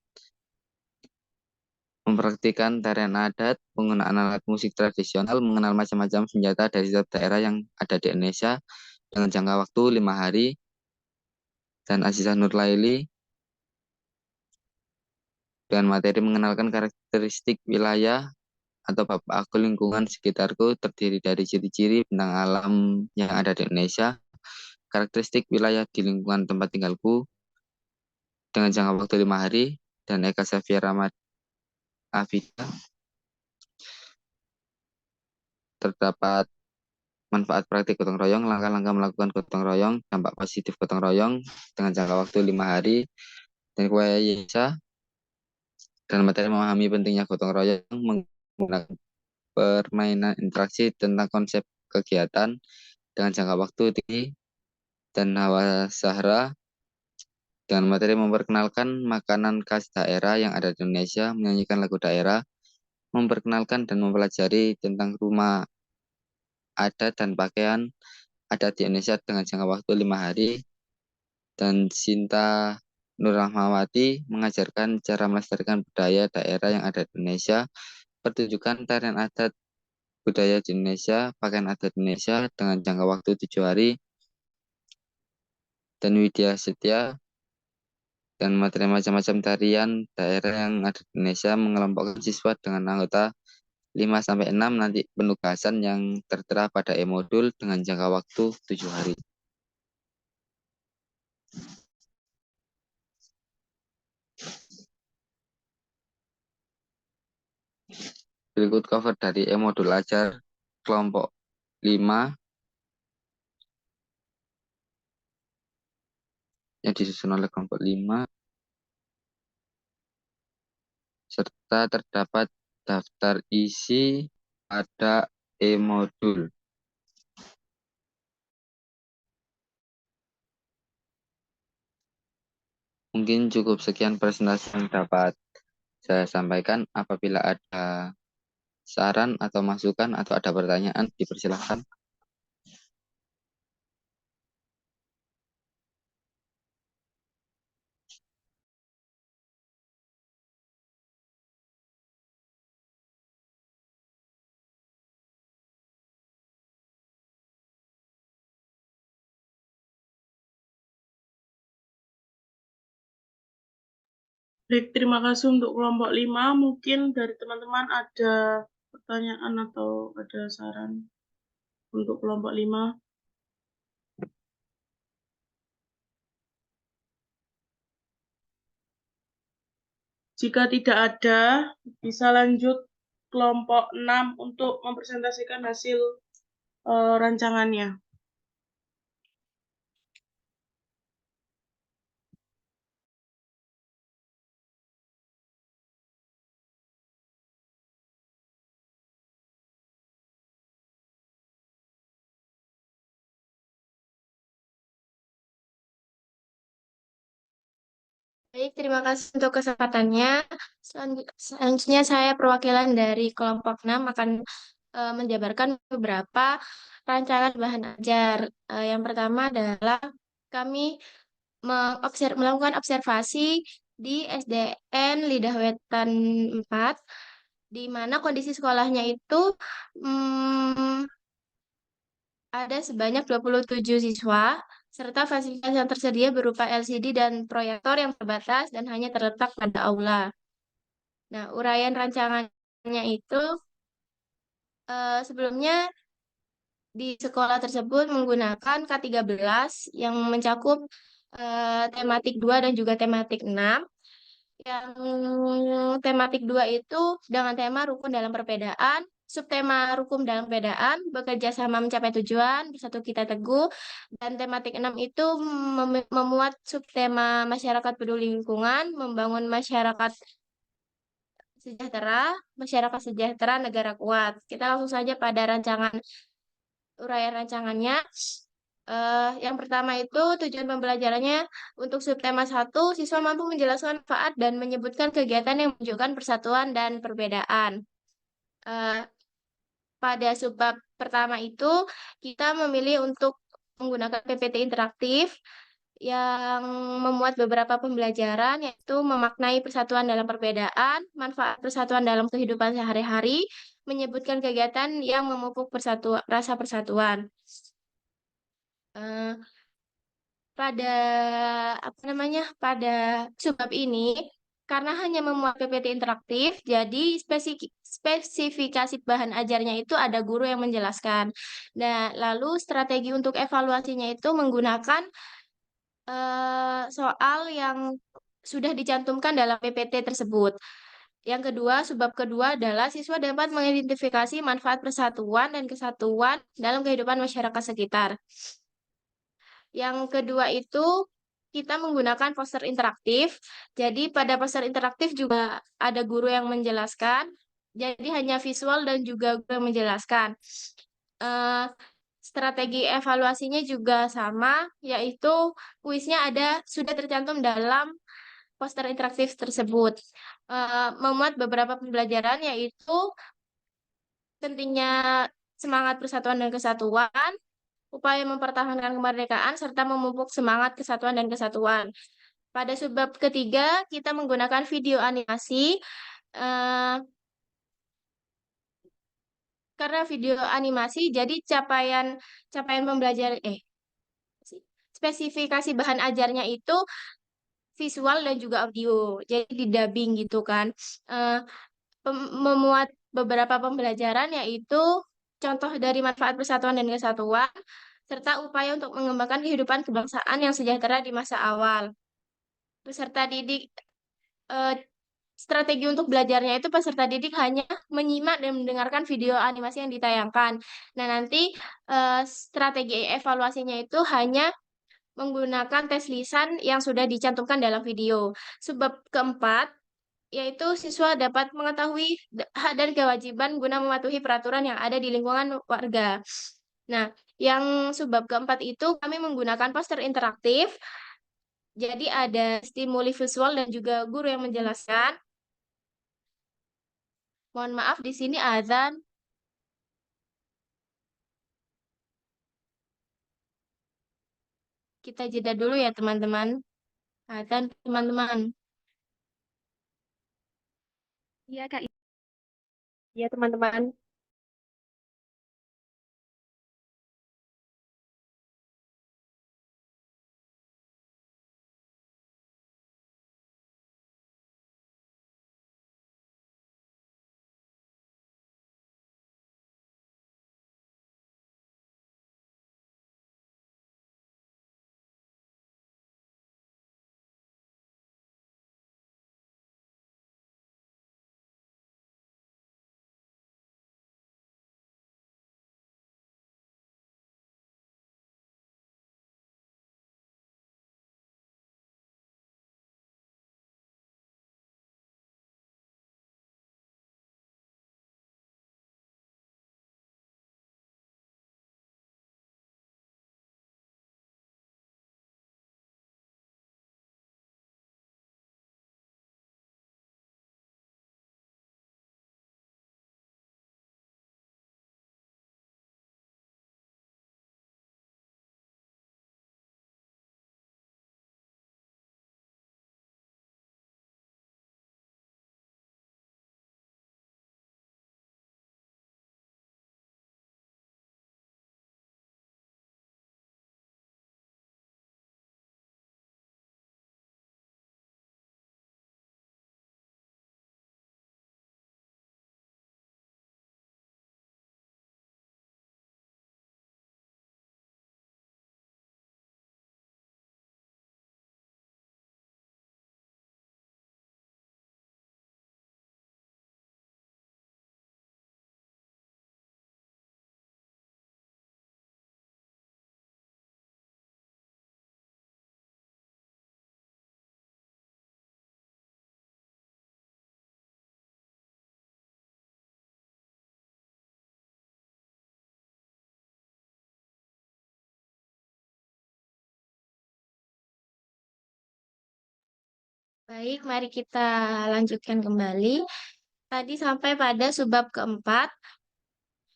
Mempraktikkan tarian adat, penggunaan alat musik tradisional, mengenal macam-macam senjata dari setiap daerah yang ada di Indonesia dengan jangka waktu 5 hari. Dan Azizah Nurlaili dengan materi mengenalkan karakteristik wilayah atau bab aku lingkungan sekitarku terdiri dari ciri-ciri bentang alam yang ada di Indonesia, karakteristik wilayah di lingkungan tempat tinggalku dengan jangka waktu 5 hari, dan Eka Safia Rahmat Afida terdapat manfaat praktik gotong royong, langkah-langkah melakukan gotong royong, dampak positif gotong royong dengan jangka waktu 5 hari, dan Kuaya Yesa dan materi memahami pentingnya gotong royong menggunakan permainan interaksi tentang konsep kegiatan dengan jangka waktu tinggi, dan Hawa Zahra dengan materi memperkenalkan makanan khas daerah yang ada di Indonesia, menyanyikan lagu daerah, memperkenalkan dan mempelajari tentang rumah adat dan pakaian adat di Indonesia dengan jangka waktu 5 hari, dan Sinta Nurrahmawati mengajarkan cara melestarikan budaya daerah yang ada di Indonesia, pertunjukan tarian adat budaya di Indonesia, pakaian adat Indonesia dengan jangka waktu 7 hari, dan Widya Setia dan materi macam-macam tarian daerah yang ada di Indonesia, mengelompokkan siswa dengan anggota 5-6, nanti penugasan yang tertera pada e-modul dengan jangka waktu 7 hari. Berikut cover dari e-modul ajar kelompok 5 yang disusun oleh kelompok 5, serta terdapat daftar isi pada e-modul. Mungkin cukup sekian presentasi yang dapat saya sampaikan. Apabila ada saran atau masukan atau ada pertanyaan, dipersilahkan. Baik, terima kasih untuk kelompok 5. Mungkin dari teman-teman ada pertanyaan atau ada saran untuk kelompok 5. Jika tidak ada, bisa lanjut kelompok 6 untuk mempresentasikan hasil rancangannya. Baik, terima kasih untuk kesempatannya. Selanjutnya saya perwakilan dari kelompok 6 akan menjabarkan beberapa rancangan bahan ajar. Yang pertama adalah kami melakukan observasi di SDN Lidah Wetan 4, di mana kondisi sekolahnya itu ada sebanyak 27 siswa, serta fasilitas yang tersedia berupa LCD dan proyektor yang terbatas dan hanya terletak pada aula. Nah, uraian rancangannya itu sebelumnya di sekolah tersebut menggunakan K13 yang mencakup tematik 2 dan juga tematik 6. Yang tematik 2 itu dengan tema rukun dalam perbedaan, subtema rukun dalam perbedaan, bekerja sama mencapai tujuan, bersatu kita teguh, dan tematik 6 itu memuat subtema masyarakat peduli lingkungan, membangun masyarakat sejahtera, negara kuat. Kita langsung saja pada uraian rancangannya. Yang pertama itu tujuan pembelajarannya untuk subtema 1, siswa mampu menjelaskan manfaat dan menyebutkan kegiatan yang menunjukkan persatuan dan perbedaan. Pada subbab pertama itu kita memilih untuk menggunakan PPT interaktif yang memuat beberapa pembelajaran, yaitu memaknai persatuan dalam perbedaan, manfaat persatuan dalam kehidupan sehari-hari, menyebutkan kegiatan yang memupuk rasa persatuan. Eh, pada pada subbab ini, karena hanya memuat PPT interaktif, jadi spesifikasi bahan ajarnya itu ada guru yang menjelaskan. Nah, lalu strategi untuk evaluasinya itu menggunakan soal yang sudah dicantumkan dalam PPT tersebut. Yang kedua, subbab kedua adalah siswa dapat mengidentifikasi manfaat persatuan dan kesatuan dalam kehidupan masyarakat sekitar. Yang kedua itu kita menggunakan poster interaktif. Jadi pada poster interaktif juga ada guru yang menjelaskan. Jadi hanya visual dan juga guru yang menjelaskan. Strategi evaluasinya juga sama, yaitu kuisnya sudah tercantum dalam poster interaktif tersebut. Memuat beberapa pembelajaran, yaitu pentingnya semangat persatuan dan kesatuan, upaya mempertahankan kemerdekaan, serta memupuk semangat kesatuan dan kesatuan. Pada subbab ketiga, kita menggunakan video animasi, karena video animasi, jadi capaian pembelajaran, spesifikasi bahan ajarnya itu visual dan juga audio, jadi di dubbing gitu kan. Memuat beberapa pembelajaran, yaitu contoh dari manfaat persatuan dan kesatuan, serta upaya untuk mengembangkan kehidupan kebangsaan yang sejahtera di masa awal. Peserta didik, strategi untuk belajarnya itu peserta didik hanya menyimak dan mendengarkan video animasi yang ditayangkan. Nah, nanti strategi evaluasinya itu hanya menggunakan tes lisan yang sudah dicantumkan dalam video. Sebab keempat, yaitu siswa dapat mengetahui hak dan kewajiban guna mematuhi peraturan yang ada di lingkungan warga. Nah, yang sebab keempat itu kami menggunakan poster interaktif. Jadi ada stimuli visual dan juga guru yang menjelaskan. Mohon maaf, di sini azan. Kita jeda dulu ya, teman-teman. Azan, teman-teman. Iya, Kak. Ya, teman-teman. Baik, mari kita lanjutkan kembali. Tadi sampai pada subbab keempat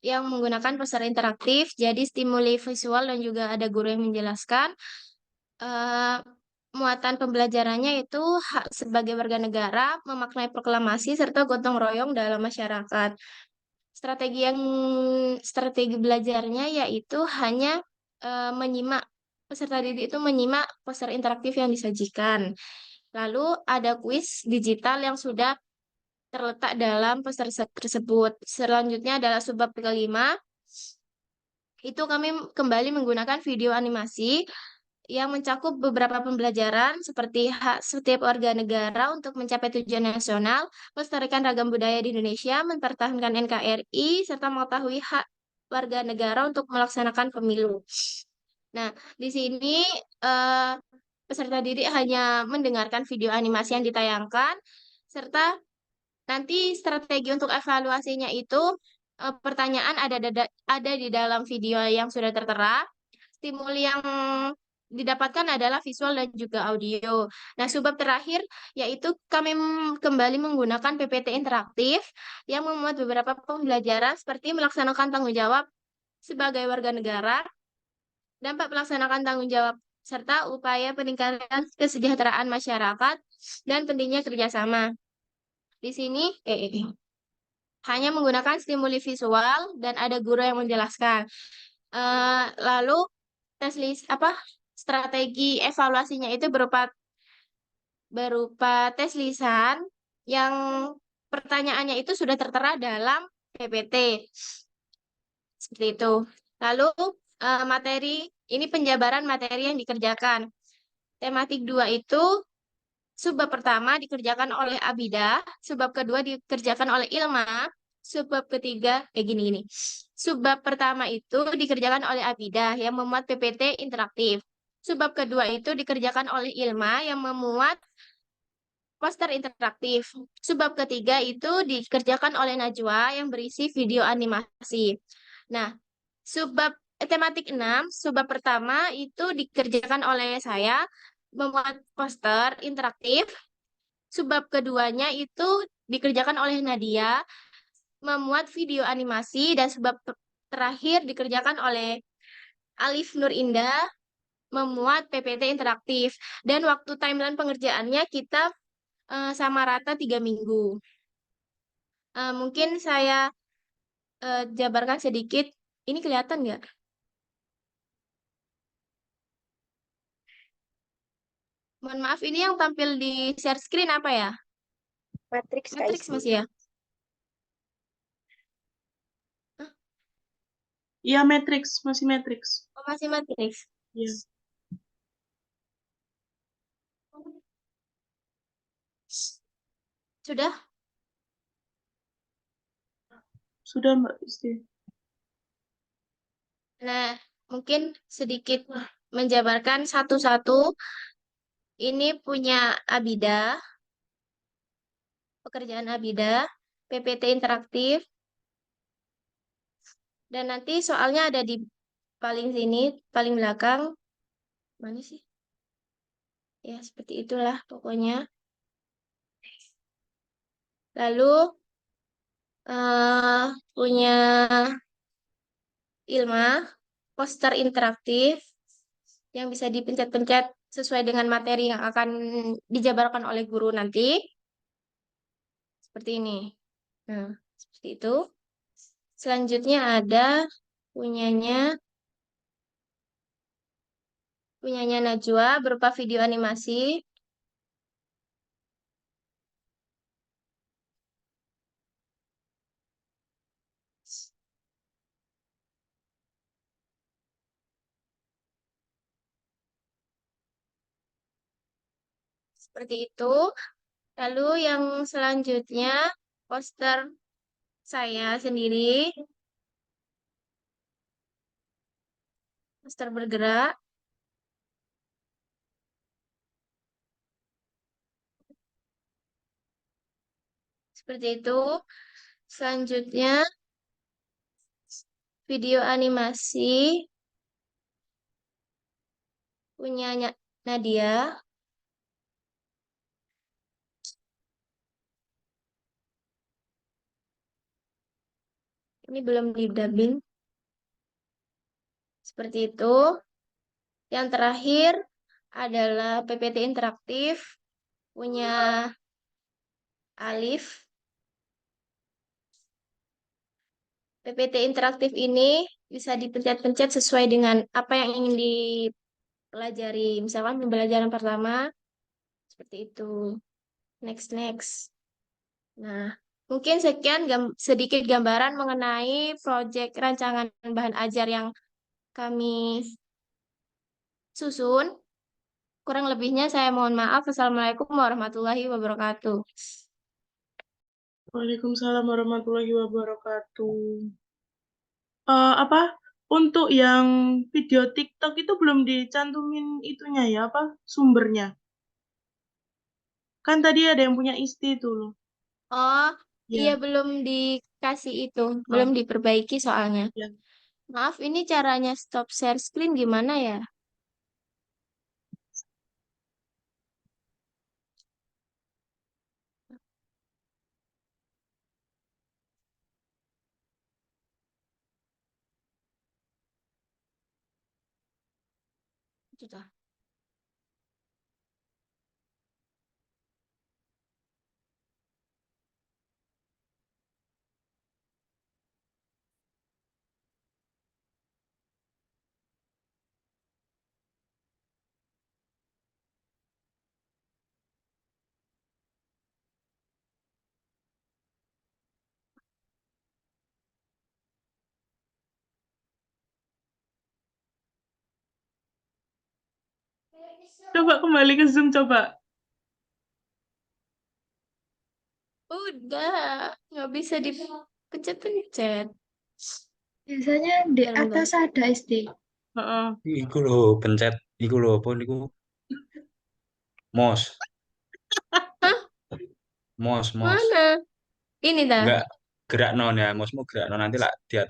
yang menggunakan poster interaktif, jadi stimuli visual dan juga ada guru yang menjelaskan. eh, muatan pembelajarannya itu hak sebagai warga negara, memaknai proklamasi, serta gotong royong dalam masyarakat. Strategi belajarnya yaitu hanya menyimak peserta didik itu menyimak poster interaktif yang disajikan. Lalu ada kuis digital yang sudah terletak dalam poster tersebut. Selanjutnya adalah subbab kelima. Itu kami kembali menggunakan video animasi yang mencakup beberapa pembelajaran seperti hak setiap warga negara untuk mencapai tujuan nasional, melestarikan ragam budaya di Indonesia, mempertahankan NKRI, serta mengetahui hak warga negara untuk melaksanakan pemilu. Nah, di sini eh, peserta didik hanya mendengarkan video animasi yang ditayangkan, serta nanti strategi untuk evaluasinya itu pertanyaan ada di dalam video yang sudah tertera. Stimuli yang didapatkan adalah visual dan juga audio. Nah, subbab terakhir yaitu kami kembali menggunakan PPT interaktif yang memuat beberapa pembelajaran seperti melaksanakan tanggung jawab sebagai warga negara, dampak melaksanakan tanggung jawab serta upaya peningkatan kesejahteraan masyarakat dan pentingnya kerjasama. Di sini hanya menggunakan stimuli visual dan ada guru yang menjelaskan. Lalu strategi evaluasinya itu berupa tes lisan yang pertanyaannya itu sudah tertera dalam PPT. Seperti itu. Lalu materi, ini penjabaran materi yang dikerjakan. Tematik 2 itu subbab pertama dikerjakan oleh Abida, subbab kedua dikerjakan oleh Ilma, subbab ketiga gini. Subbab pertama itu dikerjakan oleh Abida yang memuat PPT interaktif. Subbab kedua itu dikerjakan oleh Ilma yang memuat poster interaktif. Subbab ketiga itu dikerjakan oleh Najwa yang berisi video animasi. Nah, tematik 6, subbab pertama itu dikerjakan oleh saya memuat poster interaktif. Subbab keduanya itu dikerjakan oleh Nadia memuat video animasi dan subbab terakhir dikerjakan oleh Alif Nur Indah memuat PPT interaktif. Dan waktu timeline pengerjaannya kita sama rata 3 minggu. Mungkin saya jabarkan sedikit. Ini kelihatan nggak? Mohon maaf, ini yang tampil di share screen apa ya? Matriks Matriks KISI. masih ya? Iya, matriks, masih matriks. Oh, masih matriks. Iya. Sudah? Sudah, Mbak Isti. Nah, mungkin sedikit menjabarkan satu-satu. Ini punya Abida, pekerjaan Abida, PPT interaktif, dan nanti soalnya ada di paling sini, paling belakang. Mana sih? Ya, seperti itulah pokoknya. Lalu punya Ilma, poster interaktif yang bisa dipencet-pencet sesuai dengan materi yang akan dijabarkan oleh guru nanti. Seperti ini. Nah, seperti itu. Selanjutnya ada punyanya Najwa berupa video animasi. Seperti itu. Lalu yang selanjutnya poster saya sendiri. Poster bergerak. Seperti itu. Selanjutnya video animasi punyanya Nadia. Ini belum didubbing. Seperti itu. Yang terakhir adalah PPT interaktif punya Alif. PPT interaktif ini bisa dipencet-pencet sesuai dengan apa yang ingin dipelajari. Misalkan pembelajaran pertama seperti itu. Next. Nah, mungkin sekian sedikit gambaran mengenai proyek rancangan bahan ajar yang kami susun. Kurang lebihnya saya mohon maaf. Assalamualaikum warahmatullahi wabarakatuh. Waalaikumsalam warahmatullahi wabarakatuh. Apa? Untuk yang video TikTok itu belum dicantumin itunya ya, apa? Sumbernya. Kan tadi ada yang punya Isti itu loh. Oh, Ya. iya belum dikasih itu, belum diperbaiki soalnya. Ya. Maaf, ini caranya stop share screen gimana ya? Sudah. Coba kembali ke Zoom coba. Udah, nggak bisa dipencet-pencet. Biasanya di Bentar. atas ada SD. Heeh. Iku lho, pencet. Iku lho, apa niku? Mouse. Hah? Mouse. Mana? Ini dah. Enggak, gerak non ya. Mousemu gerak non nanti lah di atas.